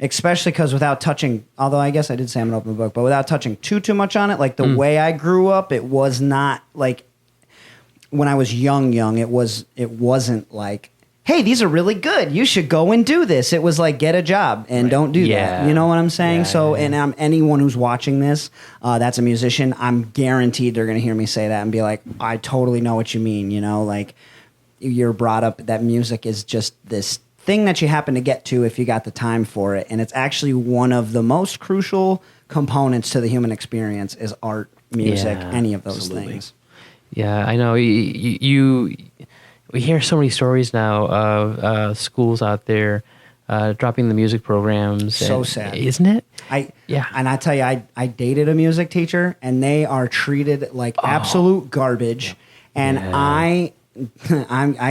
Especially because without touching, although I guess I did say I'm an open book, but without touching too much on it, like the way I grew up, it was not like when I was young, it wasn't like, hey, these are really good, you should go and do this. It was like, get a job and don't do that. You know what I'm saying? And anyone who's watching this, that's a musician, I'm guaranteed they're going to hear me say that and be like, I totally know what you mean. Like you're brought up that music is just this thing that you happen to get to if you got the time for it, and it's actually one of the most crucial components to the human experience is art, music, any of those things. Yeah, I know. We hear so many stories now of schools out there dropping the music programs. So sad, isn't it? And I tell you, I dated a music teacher, and they are treated like absolute garbage, and I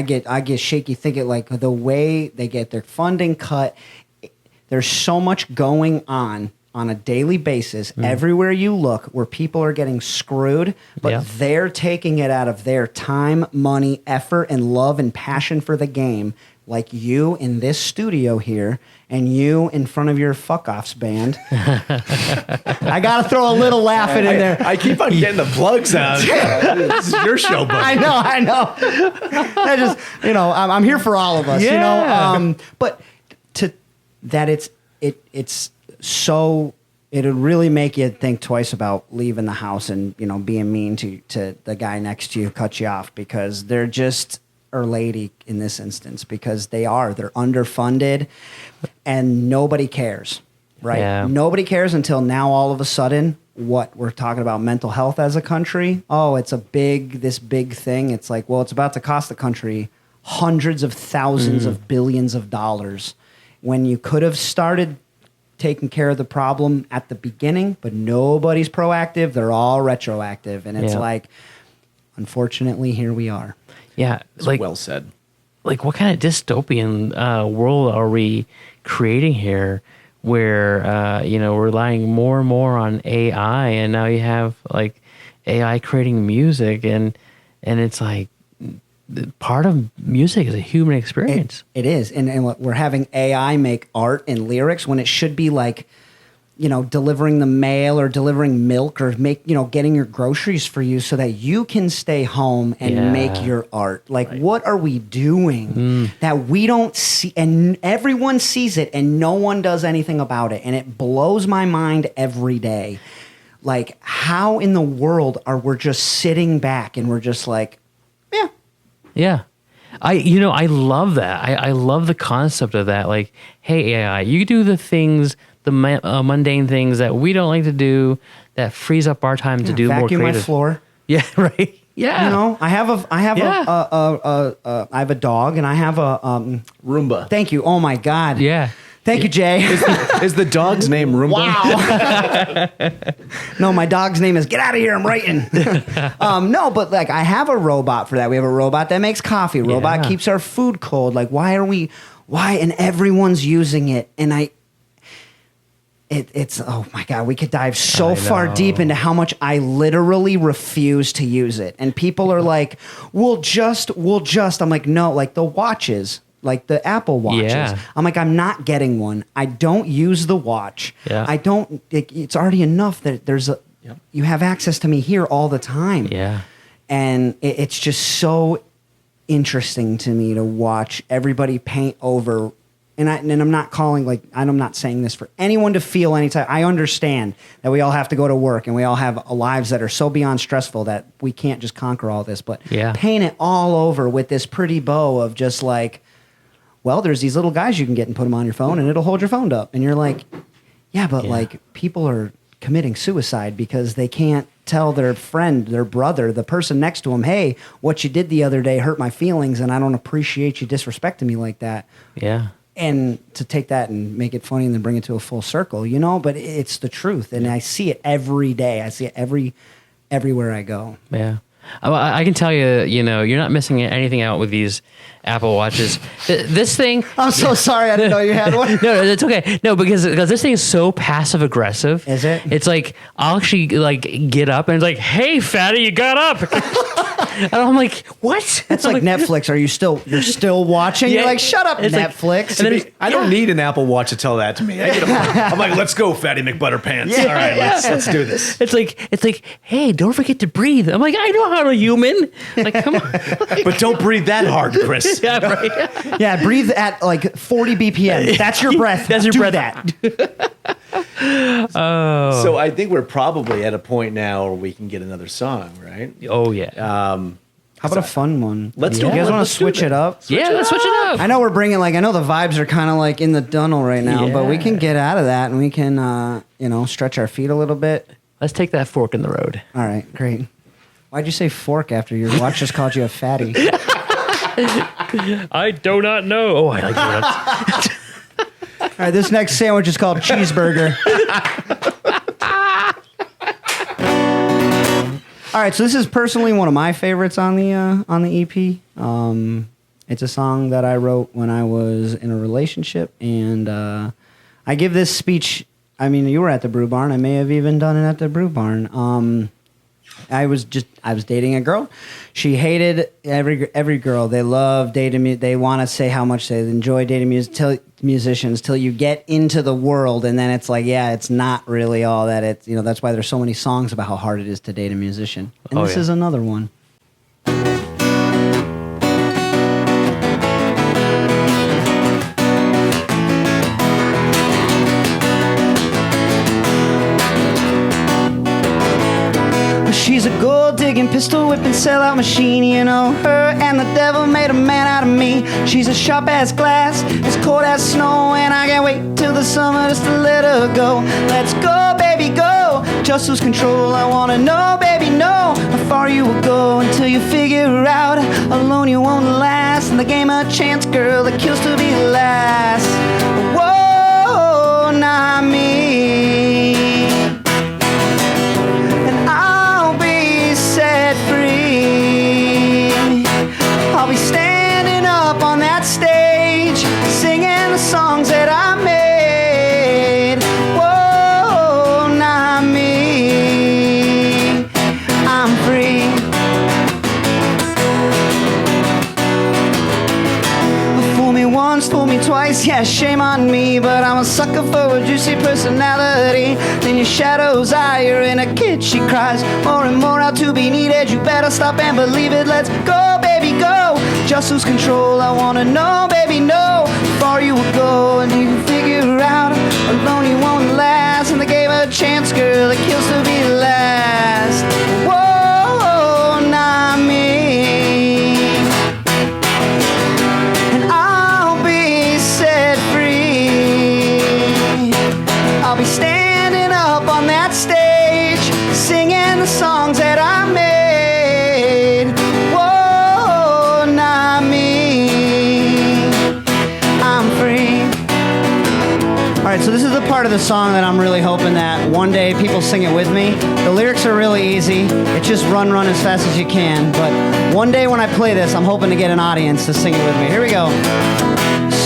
get shaky thinking like the way they get their funding cut. There's so much going on a daily basis everywhere you look where people are getting screwed, but they're taking it out of their time, money, effort, and love and passion for the game. Like you in this studio here, and you in front of your fuck-offs band. I got to throw a little laugh in there. I keep on getting the plugs out. This is your show, buddy. I know. I just, I'm here for all of us, but it's so, it would really make you think twice about leaving the house and, being mean to the guy next to you, cut you off, because they're just, or lady in this instance, because they're underfunded and nobody cares, right? Yeah. Nobody cares until now all of a sudden what we're talking about mental health as a country. Oh, it's this big thing. It's like, well, it's about to cost the country hundreds of thousands of billions of dollars when you could have started taking care of the problem at the beginning, but nobody's proactive. They're all retroactive. And it's like, unfortunately, here we are. Yeah, like well said. Like, what kind of dystopian world are we creating here, where we're relying more and more on AI, and now you have like AI creating music, and it's like part of music is a human experience. It is, and we're having AI make art and lyrics when it should be like, delivering the mail or delivering milk or getting your groceries for you so that you can stay home and make your art. Like, what are we doing that we don't see? And everyone sees it and no one does anything about it. And it blows my mind every day. Like, how in the world are we just sitting back and we're just like, yeah. I love that. I love the concept of that. Like, hey, AI, you do the things, the mundane things that we don't like to do, that frees up our time to do more creative. Vacuum my floor. Yeah, right. Yeah. I have a dog, and I have a Roomba. Thank you. Oh my God. Yeah. Thank you, Jay. Is the dog's name Roomba? Wow. No, my dog's name is Get Out of Here, I'm writing. No, but like I have a robot for that. We have a robot that makes coffee. Robot keeps our food cold. Like, why? And everyone's using it. And it's oh my God, we could dive so far deep into how much I literally refuse to use it. And people are like, we'll just. I'm like, no, like the watches. Like the Apple Watches. Yeah. I'm like, I'm not getting one. I don't use the watch. Yeah. I don't, it's already enough that you have access to me here all the time. Yeah. And it's just so interesting to me to watch everybody paint over and I'm not calling I'm not saying this for anyone to feel any type. I understand that we all have to go to work and we all have lives that are so beyond stressful that we can't just conquer all this. But paint it all over with this pretty bow of just like, well, there's these little guys you can get and put them on your phone and it'll hold your phone up. And you're like, yeah, but like people are committing suicide because they can't tell their friend, their brother, the person next to them, hey, what you did the other day hurt my feelings and I don't appreciate you disrespecting me like that. Yeah. And to take that and make it funny and then bring it to a full circle, you know, but it's the truth. And I see it every day. I see it everywhere I go. Yeah. I can tell you, you know, you're not missing anything out with these Apple Watches. This thing. I'm so sorry. I didn't know you had one. No, it's okay. No, because this thing is so passive aggressive. Is it? It's like I'll actually like get up and it's like, hey, fatty, you got up. And I'm like, what? It's like Netflix. You're still watching? Yeah. You're like, shut up, It's like- Netflix. and then I don't need an Apple Watch to tell that to me. I'm like, let's go, Fatty McButterpants. All right, let's do this. It's like, hey, don't forget to breathe. I'm like, I know how to human. Like, come on. But don't breathe that hard, Chris. Yeah, right. Yeah, breathe at like 40 BPM. That's your breath. That's your Do breath. that. So I think we're probably at a point now where we can get another song, right? Oh yeah. How about a fun one? Let's You do guys one. want Let's to do switch that. it up? Let's switch it up. I know we're bringing I know the vibes are kind of like in the tunnel right now, but we Yeah. can get out of that and we can, stretch our feet a little bit. Let's take that fork in the road. All right, great. Why'd you say fork after your watch just called you a fatty? I do not know. Oh, I like donuts. All right, this next sandwich is called cheeseburger. All right, so this is personally one of my favorites on the EP. It's a song that I wrote when I was in a relationship, and I give this speech. I mean, you were at the Brew Barn. I may have even done it at the Brew Barn. I was dating a girl. She hated every girl. They love dating. They want to say how much they enjoy dating musicians till you get into the world, and then it's like, yeah, it's not really all that. It's that's why there's so many songs about how hard it is to date a musician. And this is another one. She's a gold-digging, pistol-whipping, sellout machine. You know, her and the devil made a man out of me. She's a sharp-ass glass, as cold as snow, and I can't wait till the summer just to let her go. Let's go, baby, go. Just lose control. I wanna know, baby, know how far you will go until you figure out alone you won't last. In the game of chance, girl, it kills to be last. Whoa, not me. I'll be standing up on that stage, singing the songs that I made. Whoa, not me. I'm free. Fool me once, fool me twice, yeah, shame on me. But I'm a sucker for a juicy personality. Then your shadow's eye, you're in a kid, she cries. More and more out to be needed, you better stop and believe it. Let's go, baby, go. Just lose control, I wanna know, baby, know how far you will go. And you can figure out, alone you won't last. And the game a chance, girl, it kills to be last. Whoa, not me. And I'll be set free. I'll be standing up on that stage, singing the songs that I made. Whoa, not me. I'm free. All right, so this is the part of the song that I'm really hoping that one day people sing it with me. The lyrics are really easy. It's just run, run as fast as you can. But one day when I play this, I'm hoping to get an audience to sing it with me. Here we go.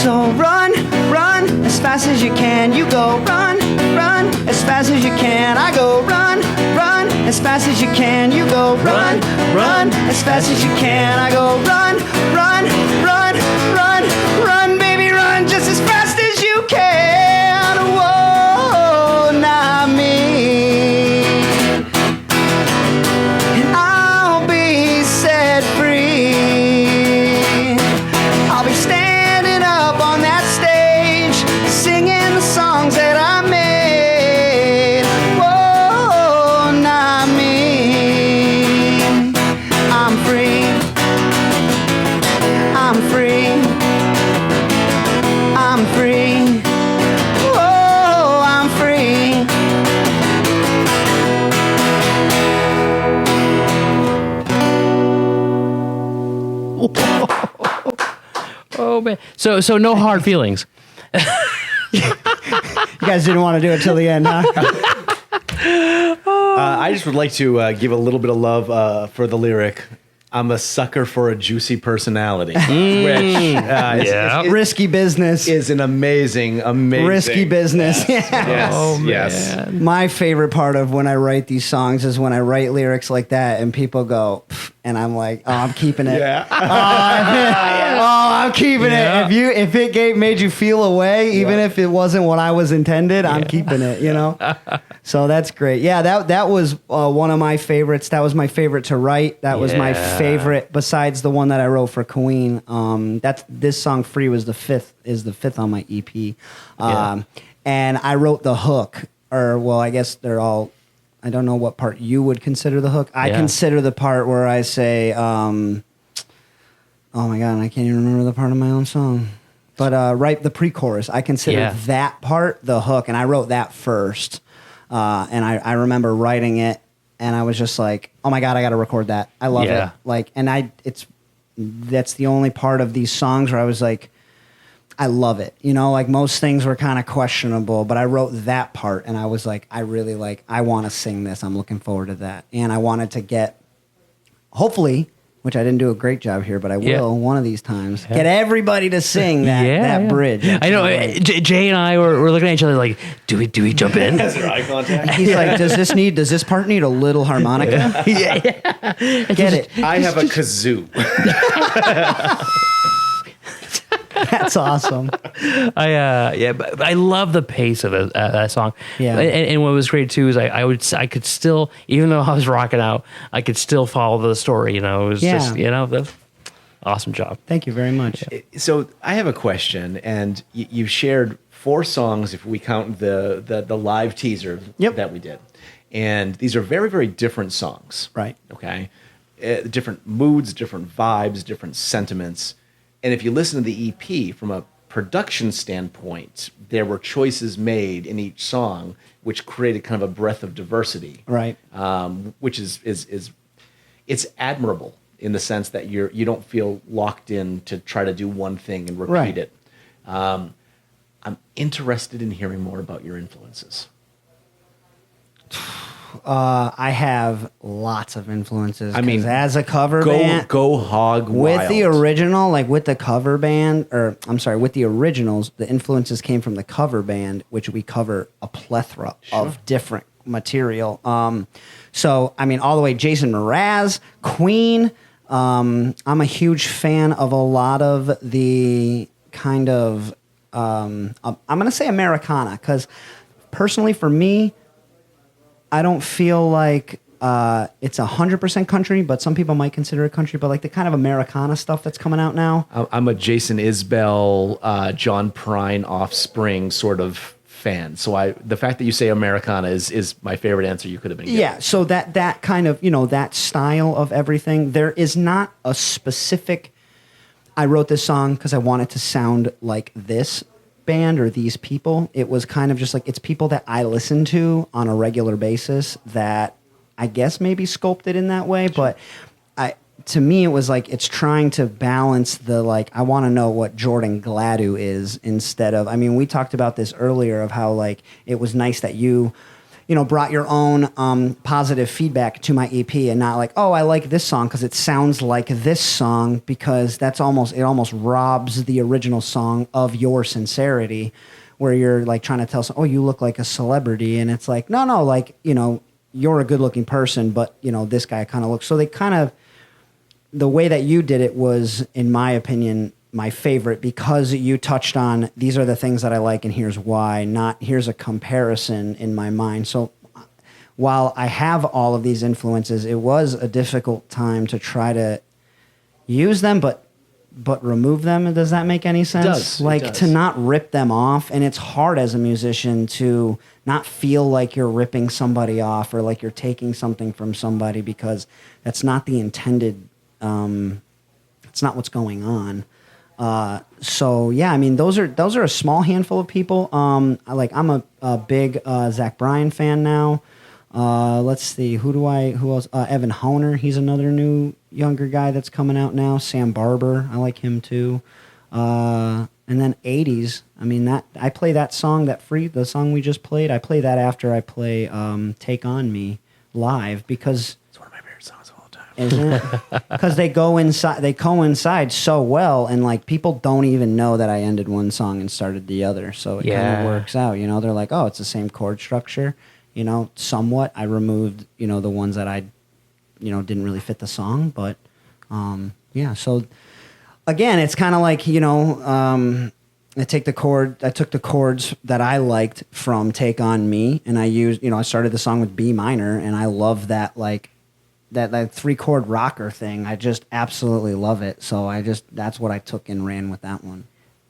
So run, run as fast as you can. You go run, run as fast as you can. I go run, run as fast as you can. You go run, run as fast as you can. I go run, run, run, run, run, baby, run just as fast as you can. Whoa, not me. And I'll be set free. I'll be standing up on that stage, Oh man. So no hard feelings. You guys didn't want to do it till the end, huh? I just would like to give a little bit of love for the lyric. I'm a sucker for a juicy personality, which Risky business. is an amazing Risky business. Yes, Oh, yes. man. My favorite part of when I write these songs is when I write lyrics like that and people go, "Pff," and I'm like, oh, I'm keeping it. Yeah. I'm keeping Yeah. it. If it made you feel away, even if it wasn't what I was intended, I'm keeping it, you know? So that's great. Yeah, that was one of my favorites. That was my favorite to write. That was my Yeah. favorite besides the one that I wrote for Queen. This song Free is the fifth on my EP. And I wrote the hook, or well, I guess they're all, I don't know what part you would consider the hook. I consider the part where I say, oh my God, I can't even remember the part of my own song. But right, the pre-chorus, I consider that part the hook, and I wrote that first. And I remember writing it, and I was just like, oh my God, I got to record that. I love it. Like, and that's the only part of these songs where I was like, I love it. You know, like most things were kind of questionable, but I wrote that part and I was like, I want to sing this. I'm looking forward to that. And I wanted to get, hopefully, which I didn't do a great job here, but I will one of these times, get everybody to sing that bridge. I know. Jay and I were looking at each other like, do we jump in? Has there eye contact? He's like, does this part need a little harmonica? Get it. I have a kazoo. That's awesome. But I love the pace of that song. Yeah. And what was great too is I could still, even though I was rocking out, I could still follow the story. You know, it was just, you know, awesome job. Thank you very much. So I have a question, and you shared 4 songs if we count the live teaser that we did, and these are very, very different songs. Right. Okay. Different moods, different vibes, different sentiments. And if you listen to the EP from a production standpoint, there were choices made in each song which created kind of a breadth of diversity. Right. Which is it's admirable in the sense that you don't feel locked in to try to do one thing and repeat it. I'm interested in hearing more about your influences. I have lots of influences. I mean, as a cover band, go hog wild. with the original, like with the cover band, or I'm sorry, with the originals, the influences came from the cover band, which we cover a plethora of different material. So I mean, all the way Jason Mraz, Queen. I'm a huge fan of a lot of the kind of I'm going to say Americana, because personally for me, I don't feel like it's 100% country, but some people might consider it country. But like the kind of Americana stuff that's coming out now. I'm a Jason Isbell, John Prine, Offspring sort of fan. So the fact that you say Americana is my favorite answer you could have been given. Yeah, so that kind of, you know, that style of everything. There is not a specific, I wrote this song because I want it to sound like this band or these people. It was kind of just like, it's people that I listen to on a regular basis that I guess maybe sculpted in that way, but to me it was like it's trying to balance the, like, I want to know what Jordan Gladu is, instead of, I mean, we talked about this earlier of how like it was nice that you know, brought your own positive feedback to my EP, and not like, oh, I like this song because it sounds like this song, because it almost robs the original song of your sincerity, where you're like trying to tell someone, oh, you look like a celebrity, and it's like, no, like, you know, you're a good looking person, but you know, this guy kind of looks. So they kind of, the way that you did it was, in my opinion, my favorite, because you touched on, these are the things that I like and here's why, not here's a comparison in my mind. So while I have all of these influences, it was a difficult time to try to use them, but remove them. Does that make any sense? It does. Like, it does. to not rip them off. And it's hard as a musician to not feel like you're ripping somebody off or like you're taking something from somebody, because that's not the intended, it's not what's going on. So yeah, I mean, those are a small handful of people. I'm a big Zach Bryan fan now. Let's see, who else? Evan Honer, he's another new younger guy that's coming out now. Sam Barber, I like him too. And then 80s, I mean, that I play that song, the song we just played, I play that after I play Take On Me live, because It's one of my favorite songs of all time. isn't it? Because they coincide so well, and like people don't even know that I ended one song and started the other, so it kind of works out. You know, they're like, oh, it's the same chord structure. You know, somewhat. I removed, you know, the ones that I, you know, didn't really fit the song, but yeah. So again, it's kind of like, you know, I took the chords that I liked from Take On Me, and I used, you know, I started the song with B minor, and I love that, like, that 3-chord rocker thing. I just absolutely love it. So that's what I took and ran with that one.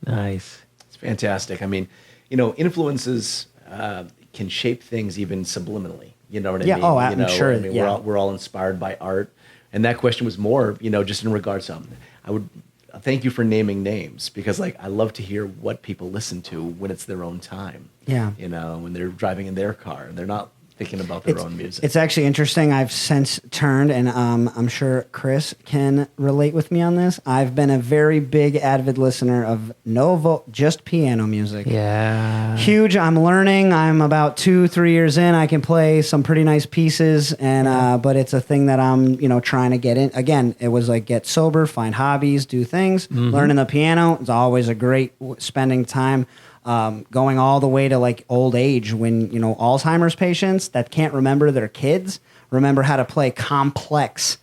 Nice. It's fantastic. I mean, you know, influences can shape things even subliminally. You know what I mean? Yeah. Oh, I'm sure. I mean, yeah. we're all inspired by art, and that question was more, you know, just in regards to. I would thank you for naming names, because like I love to hear what people listen to when it's their own time. Yeah. You know, when they're driving in their car and they're not thinking about their own music. It's actually interesting. I've since turned, and I'm sure Chris can relate with me on this. I've been a very big avid listener of just piano music. Yeah. Huge. I'm learning. I'm about 2-3 years in. I can play some pretty nice pieces, and but it's a thing that I'm, you know, trying to get in. Again, it was like get sober, find hobbies, do things. Learning the piano is always a great spending time. Going all the way to like old age, when, you know, Alzheimer's patients that can't remember their kids remember how to play complex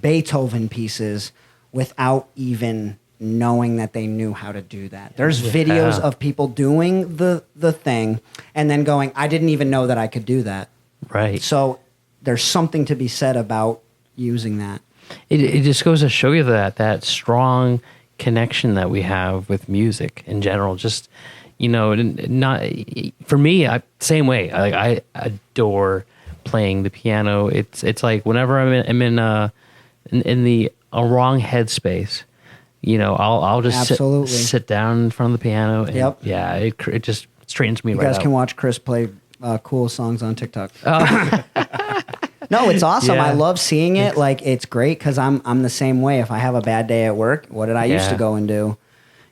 Beethoven pieces without even knowing that they knew how to do that. There's videos of people doing the thing and then going, I didn't even know that I could do that. Right. So there's something to be said about using that. It just goes to show you that strong connection that we have with music in general. Just, you know, not for me. Same way. I adore playing the piano. It's like whenever I'm in the wrong headspace, you know, I'll just sit down in front of the piano. And yeah, it just straightens me right out. You guys can watch Chris play cool songs on TikTok. No, it's awesome. Yeah. I love seeing it. Like, it's great because I'm the same way. If I have a bad day at work, what did I used to go and do?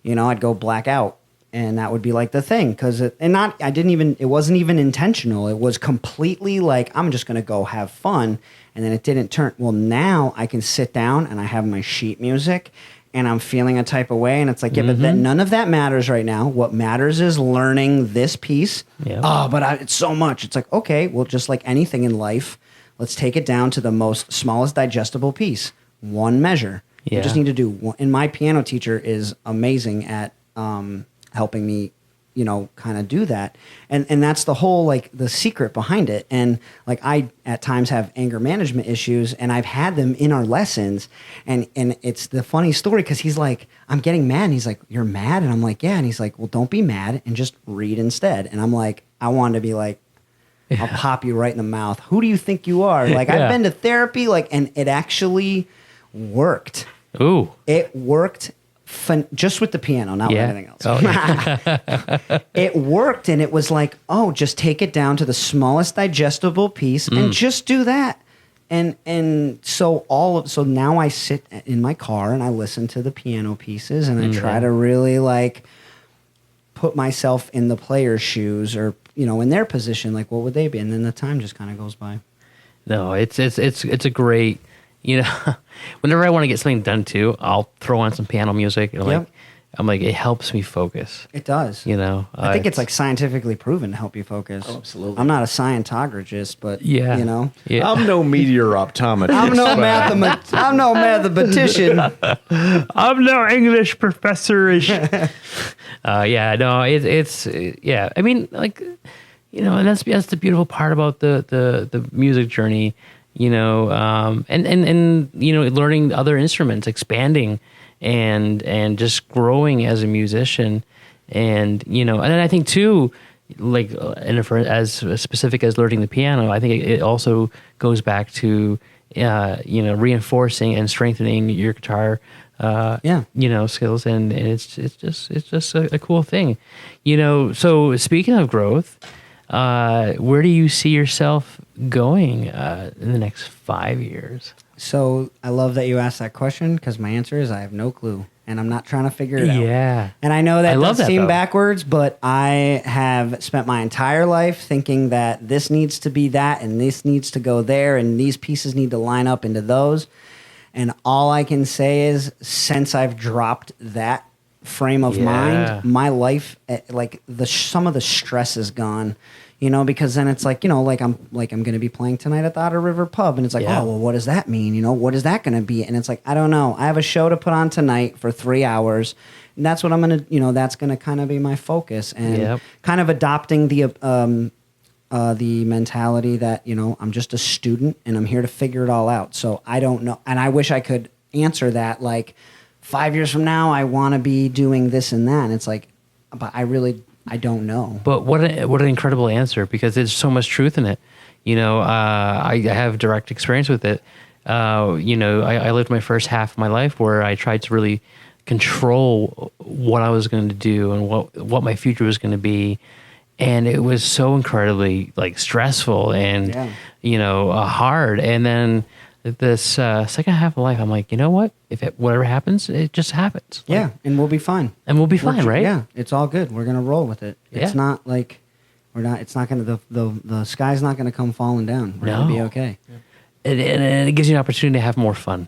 You know, I'd go black out. And that would be like the thing, it wasn't even intentional. It was completely like, I'm just going to go have fun. And then it didn't turn. Well, now I can sit down and I have my sheet music and I'm feeling a type of way. And it's like, yeah, but then none of that matters right now. What matters is learning this piece. Yeah. Oh, but it's so much. It's like, okay, well, just like anything in life, let's take it down to the smallest digestible piece. One measure. Yeah. You just need to do one. And my piano teacher is amazing at, helping me, you know, kind of do that. And that's the whole, like, the secret behind it. And like, I at times have anger management issues, and I've had them in our lessons. And it's the funny story, because he's like, I'm getting mad. And he's like, you're mad? And I'm like, yeah. And he's like, well, don't be mad and just read instead. And I'm like, I wanted to be like, I'll pop you right in the mouth. Who do you think you are? Like, I've been to therapy, like, and it actually worked. Ooh. It worked. Just with the piano, not with anything else. Oh. It worked, and it was like, oh, just take it down to the smallest digestible piece and just do that. And so now I sit in my car and I listen to the piano pieces, and I try to really like put myself in the player's shoes, or, you know, in their position, like what would they be? And then the time just kind of goes by. No, it's a great. You know, whenever I want to get something done too, I'll throw on some piano music. And I'm like, it helps me focus. It does. You know, I think it's like scientifically proven to help you focus. Oh, absolutely. I'm not a Scientologist, but you know, I'm no meteor optometrist. I'm no mathematician. I'm no English professor-ish. It's I mean, like, you know, and that's the beautiful part about the music journey. You know, and you know, learning other instruments, expanding, and just growing as a musician, and, you know, and then I think too, like, and for as specific as learning the piano, I think it also goes back to, you know, reinforcing and strengthening your guitar, you know, skills, and it's just a cool thing, you know. So speaking of growth, where do you see yourself going in the next 5 years? So I love that you asked that question because my answer is I have no clue and I'm not trying to figure it out. Yeah. And I know that love does that, seem though. backwards, but I have spent my entire life thinking that this needs to be that and this needs to go there and these pieces need to line up into those. And all I can say is since I've dropped that frame of mind, my life, like some of the stress is gone. You know, because then it's like, you know, like I'm going to be playing tonight at the Otter River Pub, and it's like, oh, well, what does that mean? You know, what is that going to be? And it's like, I don't know. I have a show to put on tonight for 3 hours, and that's what I'm going to, you know, that's going to kind of be my focus, and kind of adopting the mentality that, you know, I'm just a student and I'm here to figure it all out. So I don't know, and I wish I could answer that like 5 years from now, I want to be doing this and that. And it's like, but I don't know. But what an incredible answer, because there's so much truth in it. You know, I have direct experience with it. You know, I lived my first half of my life where I tried to really control what I was going to do and what my future was going to be. And it was so incredibly like stressful and, you know, hard. And then this second half of life, I'm like, you know what? Whatever happens, it just happens. Yeah, and we'll be fine. And we'll be fine, right? Yeah, it's all good. We're gonna roll with it. It's not like it's not gonna the sky's not gonna come falling down. We're gonna be okay. And it gives you an opportunity to have more fun.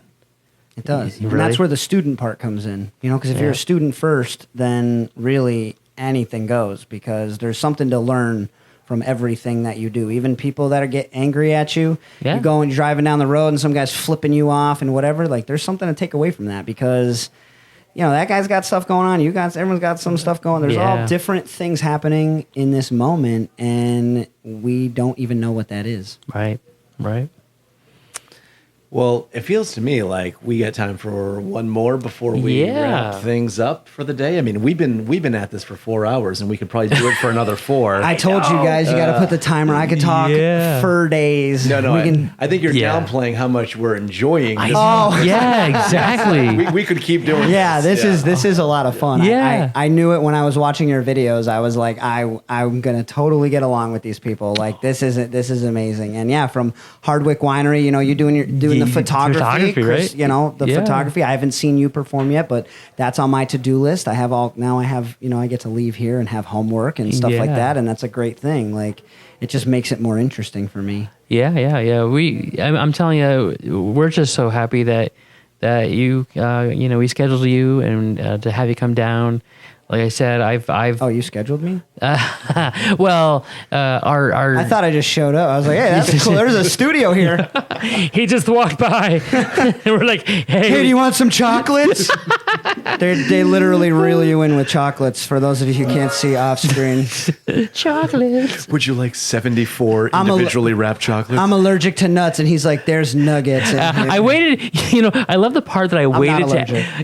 It does. Really? And that's where the student part comes in. You know, because if you're a student first, then really anything goes, because there's something to learn from everything that you do. Even people that get angry at you, you go and you're driving down the road and some guy's flipping you off and whatever, like there's something to take away from that, because you know, that guy's got stuff going on. Everyone's got some stuff going. There's all different things happening in this moment, and we don't even know what that is. Right. Well, it feels to me like we got time for one more before we wrap things up for the day. I mean, we've been at this for 4 hours, and we could probably do it for another 4. I told you guys, you got to put the timer. I could talk for days. No, I think you're downplaying how much we're enjoying. Yeah, exactly. we could keep doing. Yeah, this is a lot of fun. Yeah. I knew it when I was watching your videos. I was like, I'm gonna totally get along with these people. Like this is amazing. And yeah, from Hardwick Winery, you know, you're doing the photography, right? You know, the photography. I haven't seen you perform yet, but that's on my to-do list. I get to leave here and have homework and stuff like that, and that's a great thing. Like, it just makes it more interesting for me. Yeah. I'm telling you, we're just so happy that you, you know, we scheduled you and to have you come down. Like I said, I've. Oh, you scheduled me? Well, our. I thought I just showed up. I was like, hey, that's cool. There's a studio here. He just walked by, and we're like, hey, do you want some chocolates? They literally reel you in with chocolates. For those of you who can't see off screen, chocolates. Would you like 74 individually wrapped chocolates? I'm allergic to nuts, and he's like, "There's nuggets." I waited. You know, I love the part that I waited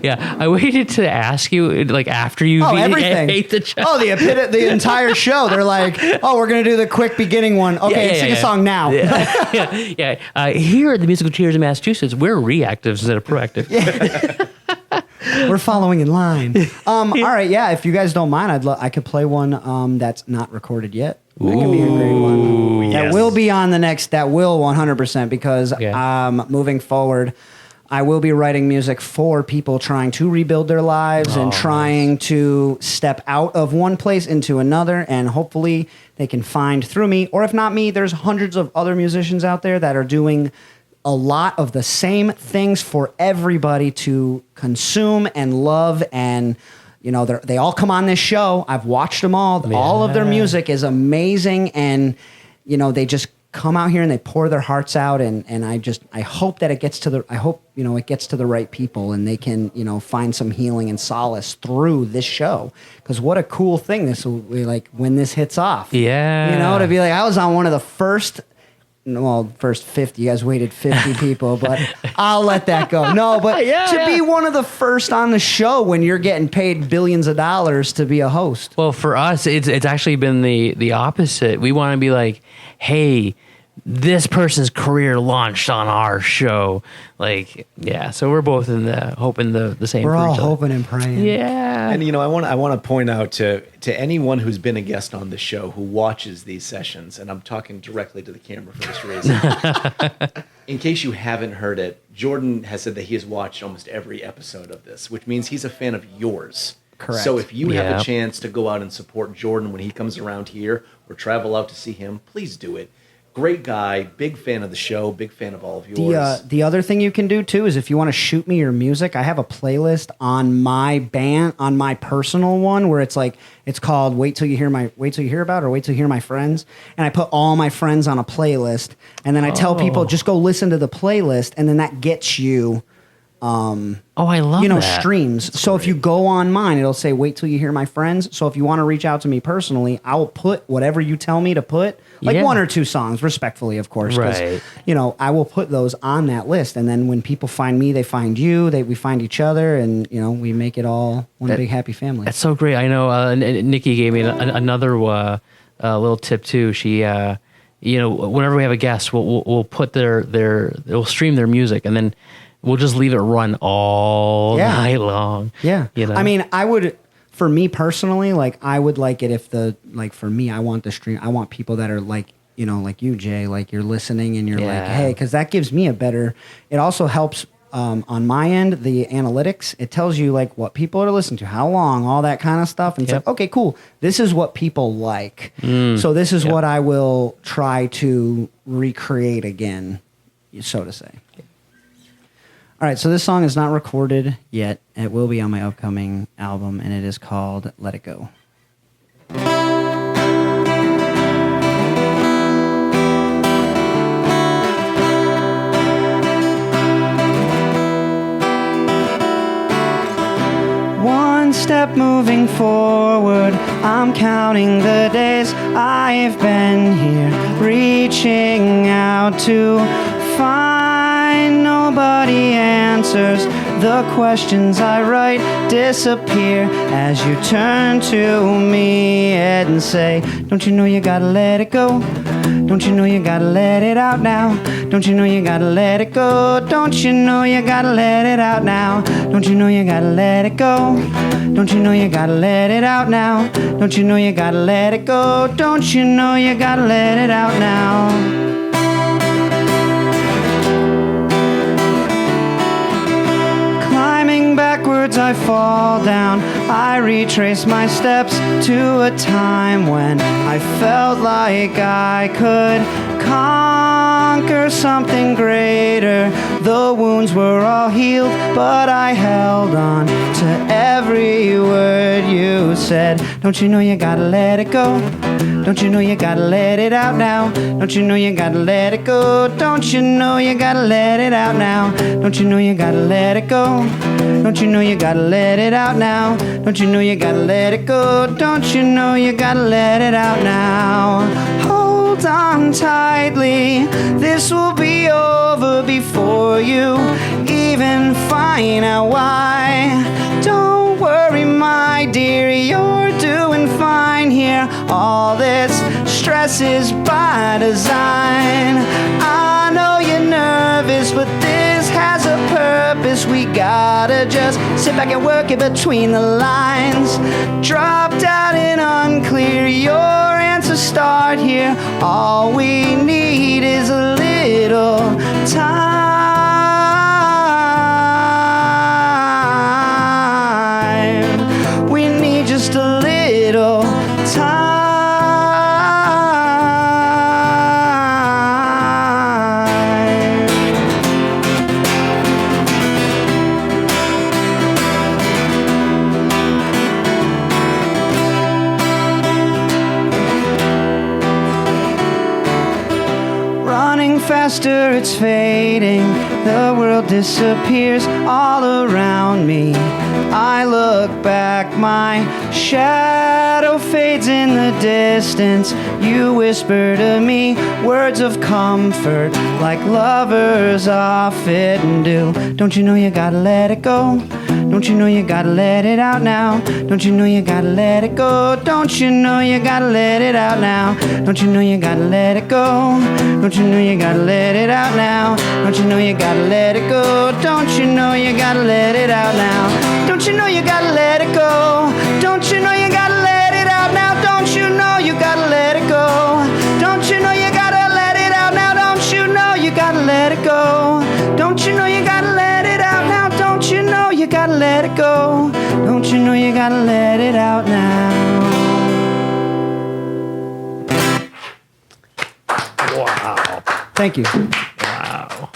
I waited to ask you, like, after you. Everything. Ate the the entire show. They're like, oh, we're going to do the quick beginning one. Okay, sing a song now. Here at the Musical Cheers in Massachusetts, we're reactive instead of proactive. We're following in line. All right, if you guys don't mind, I could play one that's not recorded yet. That could be a great one. That will be on the next, that will 100%, because moving forward, I will be writing music for people trying to rebuild their lives and trying to step out of one place into another, and hopefully they can find through me, or if not me, there's hundreds of other musicians out there that are doing a lot of the same things for everybody to consume and love. And you know, they all come on this show. I've watched them all. All of their music is amazing, and you know, they just come out here and they pour their hearts out, and I hope that it gets to the right people, and they can, you know, find some healing and solace through this show. Because what a cool thing this will be, like, when this hits off. Yeah. You know, to be like, I was on one of the first 50. You guys waited 50 people, but I'll let that go. No, but to be one of the first on the show when you're getting paid billions of dollars to be a host. Well, for us, it's actually been the opposite. We want to be like, hey, this person's career launched on our show. Like, yeah. So we're both hoping the same. We're for all each other. hoping and praying. Yeah. And I want to point out to anyone who's been a guest on the show who watches these sessions, and I'm talking directly to the camera for this reason. In case you haven't heard it, Jordan has said that he has watched almost every episode of this, which means he's a fan of yours. Correct. So if you have Yeah. a chance to go out and support Jordan when he comes around here or travel out to see him, please do it. Great guy, big fan of the show, big fan of all of yours. The other thing you can do too is if you want to shoot me your music, I have a playlist on my personal one where it's called Wait Till You Hear About or Wait Till You Hear My Friends, and I put all my friends on a playlist, and then I tell people just go listen to the playlist, and then that gets you I love that. streams. So if you go on mine, it'll say Wait Till You Hear My Friends. So if you want to reach out to me personally, I will put whatever you tell me to put, like Yeah. 1 or 2 songs, respectfully, of course. 'Cause, Right. I will put those on that list. And then when people find me, they find you, we find each other, and, we make it all one big happy family. That's so great. I know Nikki gave me another little tip too. She, whenever we have a guest, we'll put we'll stream their music, and then we'll just leave it run all night long. Yeah. I mean, I would, for me personally, I would like it if for me, I want the stream, I want people that are like you, Jay, like you're listening and you're like, hey, because that gives me it also helps on my end, the analytics. It tells you like what people are listening to, how long, all that kind of stuff. And it's like, okay, cool. This is what people like. So this is what I will try to recreate again, so to say. All right, so this song is not recorded yet. It will be on my upcoming album, and it is called Let It Go. One step moving forward, I'm counting the days I've been here, reaching out to find nobody answers the questions I write disappear as you turn to me and say, don't you know you gotta let it go? Don't you know you gotta let it out now? Don't you know you gotta let it go? Don't you know you gotta let it out now? Don't you know you gotta let it go? Don't you know you gotta let it out now? Don't you know you gotta let it go? Don't you know you gotta let it out now? Backwards I fall down, I retrace my steps to a time when I felt like I could conquer something greater. The wounds were all healed, but I held on to every word you said. Don't you know you gotta let it go? Don't you know you gotta let it out now? Don't you know you gotta let it go? Don't you know you gotta let it out now? Don't you know you gotta let it go? Don't you know you gotta let it out now? Don't you know you gotta let it go? Don't you know you gotta let it out now? Hold on tightly, this will be over before you even find out why. Don't worry, my dear, you're doing fine here. All this stress is by design. I know you're nervous, but this has a purpose. We gotta just sit back and work it between the lines. Dropped out and unclear, your answers start here. All we need is a little time. We need just a little time. Faster it's fading, the world disappears all around me. I look back, my shadow fades in the distance. You whisper to me words of comfort like lovers often do. Don't you know you gotta let it go? Don't you know you gotta let it out now? Don't you know you gotta let it go? Don't you know you gotta let it out now? Don't you know you gotta let it go? Don't you know you gotta let it out now? Don't you know you gotta let it go? Don't you know you gotta let it out now? Don't you know you gotta let it go? Don't you know you gotta let it out now? Don't you know you gotta let it go? Don't you know you gotta let it out now? Don't you know you gotta let it go? Don't you know you gotta let it out now? Don't you know you gotta let it go? Don't you know you gotta let it out now? Wow. Thank you. Wow.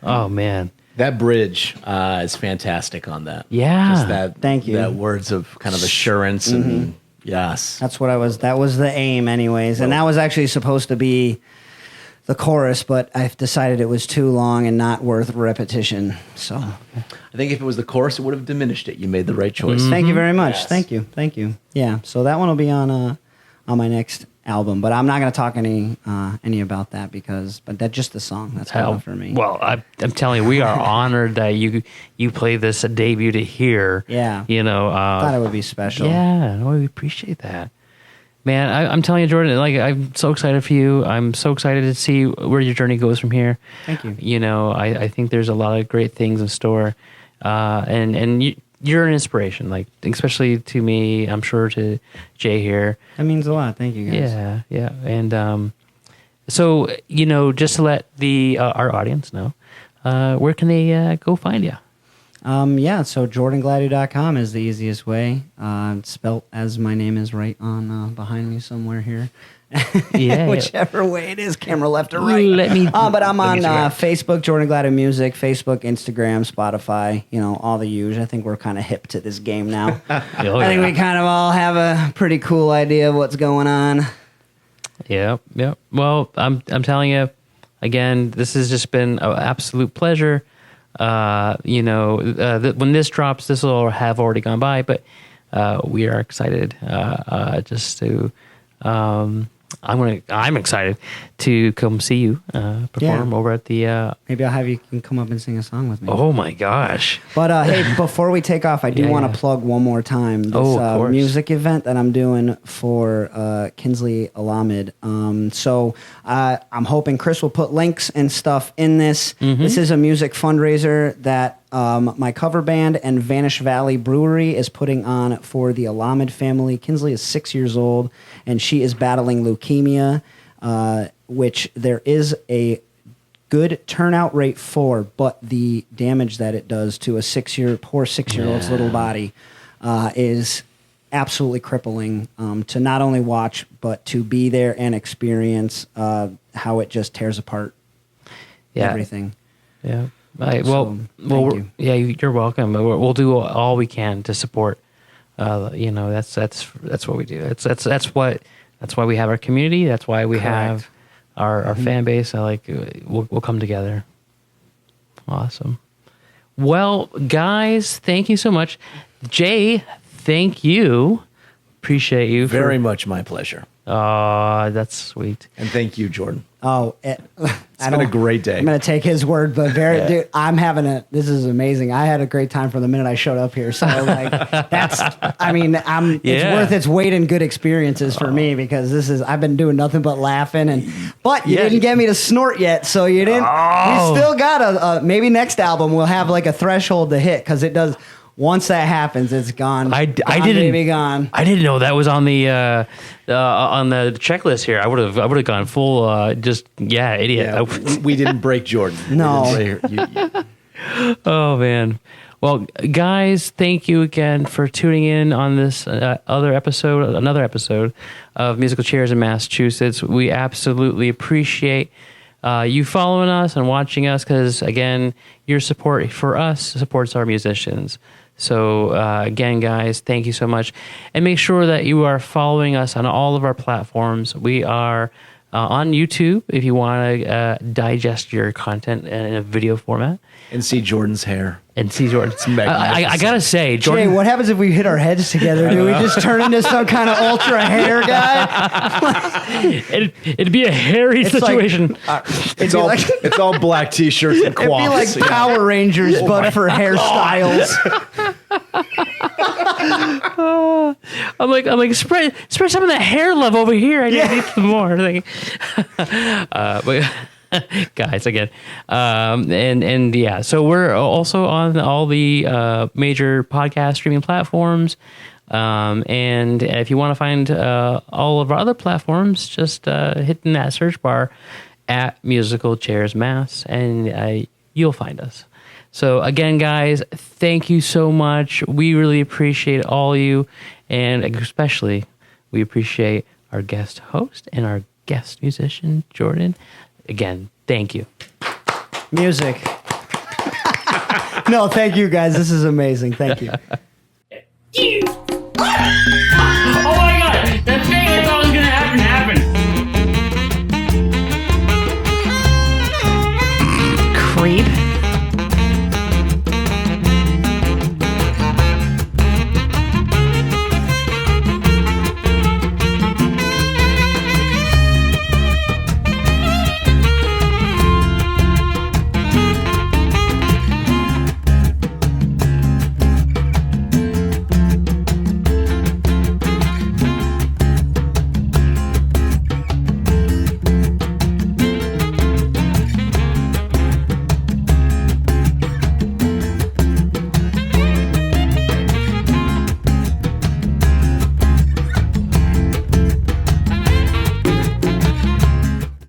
Oh, man. That bridge is fantastic on that. Yeah. Just that, Thank you. That words of kind of assurance and yes. That's what that was the aim anyways. And that was actually supposed to be the chorus, but I've decided it was too long and not worth repetition. So I think if it was the chorus, it would have diminished it. You made the right choice. Thank you very much. Yes. Thank you. Thank you. Yeah. So that one will be on my next album, but I'm not going to talk any about that but that's just the song. That's enough for me. Well, I'm telling you, we are honored that you played this a debut to hear. Yeah. You know, Thought it would be special. Yeah, no, we appreciate that. Man, I'm telling you, Jordan, like, I'm so excited for you. I'm so excited to see where your journey goes from here. Thank you. You know, I think there's a lot of great things in store. And you're an inspiration, like, especially to me, I'm sure to Jay here. That means a lot. Thank you, guys. Yeah, yeah. And so, you know, just to let our audience know, where can they go find you? So jordangladu.com is the easiest way. It's spelt as my name is right on behind me somewhere here. Yeah, Whichever way it is, camera left or right. But I'm on Facebook, Jordan Gladu Music, Facebook, Instagram, Spotify, all the usual. I think we're kind of hip to this game now. I think we kind of all have a pretty cool idea of what's going on. Yep. Well, I'm telling you, again, this has just been an absolute pleasure. When this drops, this will have already gone by, but we are excited just to. I'm excited to come see you perform over at the. Maybe I'll have you can come up and sing a song with me. Oh my gosh! But hey, before we take off, I do want to plug one more time this music event that I'm doing for Kinsley Alamid. So I'm hoping Chris will put links and stuff in this. Mm-hmm. This is a music fundraiser that my cover band and Vanish Valley Brewery is putting on for the Alamid family. Kinsley is 6 years old, and she is battling leukemia, which there is a good turnout rate for, but the damage that it does to a poor 6-year-old's little body is absolutely crippling. To not only watch, but to be there and experience how it just tears apart everything. Yeah. Thank you. Yeah, you're welcome. We'll do all we can to support. That's what we do. That's why we have our community. That's why we have our fan base. We'll come together. Awesome. Well, guys, thank you so much. Jay, thank you. Appreciate you. Very much my pleasure. That's sweet. And thank you, Jordan. It's been a great day. I'm going to take his word, but dude, this is amazing. I had a great time from the minute I showed up here. So it's worth its weight in good experiences for me, because I've been doing nothing but laughing but you didn't get me to snort yet. So you didn't, we still got maybe next album we'll have like a threshold to hit, because it does. Once that happens, it's gone. I didn't know that was on the checklist here. I would have gone full idiot. Yeah, we didn't break Jordan. No. Oh man. Well, guys, thank you again for tuning in on this another episode of Musical Chairs in Massachusetts. We absolutely appreciate you following us and watching us, because again, your support for us supports our musicians. So again, guys, thank you so much. And make sure that you are following us on all of our platforms. We are on YouTube if you want to digest your content in a video format. And see Jordan's hair. And see Jordan. I gotta say, Jay, Jordan. what happens if we hit our heads together? Do we just turn into some kind of ultra hair guy? It'd be a hairy situation. It's all black t-shirts and It'd be quaffs. like Power Rangers, but for hairstyles. I'm like, spread some of the hair love over here. I need some more. But guys, again, and yeah. So we're also on all the major podcast streaming platforms. And if you want to find all of our other platforms, just hit in that search bar at Musical Chairs Mass, and you'll find us. So again, guys, thank you so much. We really appreciate all you, and especially we appreciate our guest host and our guest musician, Jordan. Again, thank you. Music. No, thank you, guys. This is amazing. Thank you.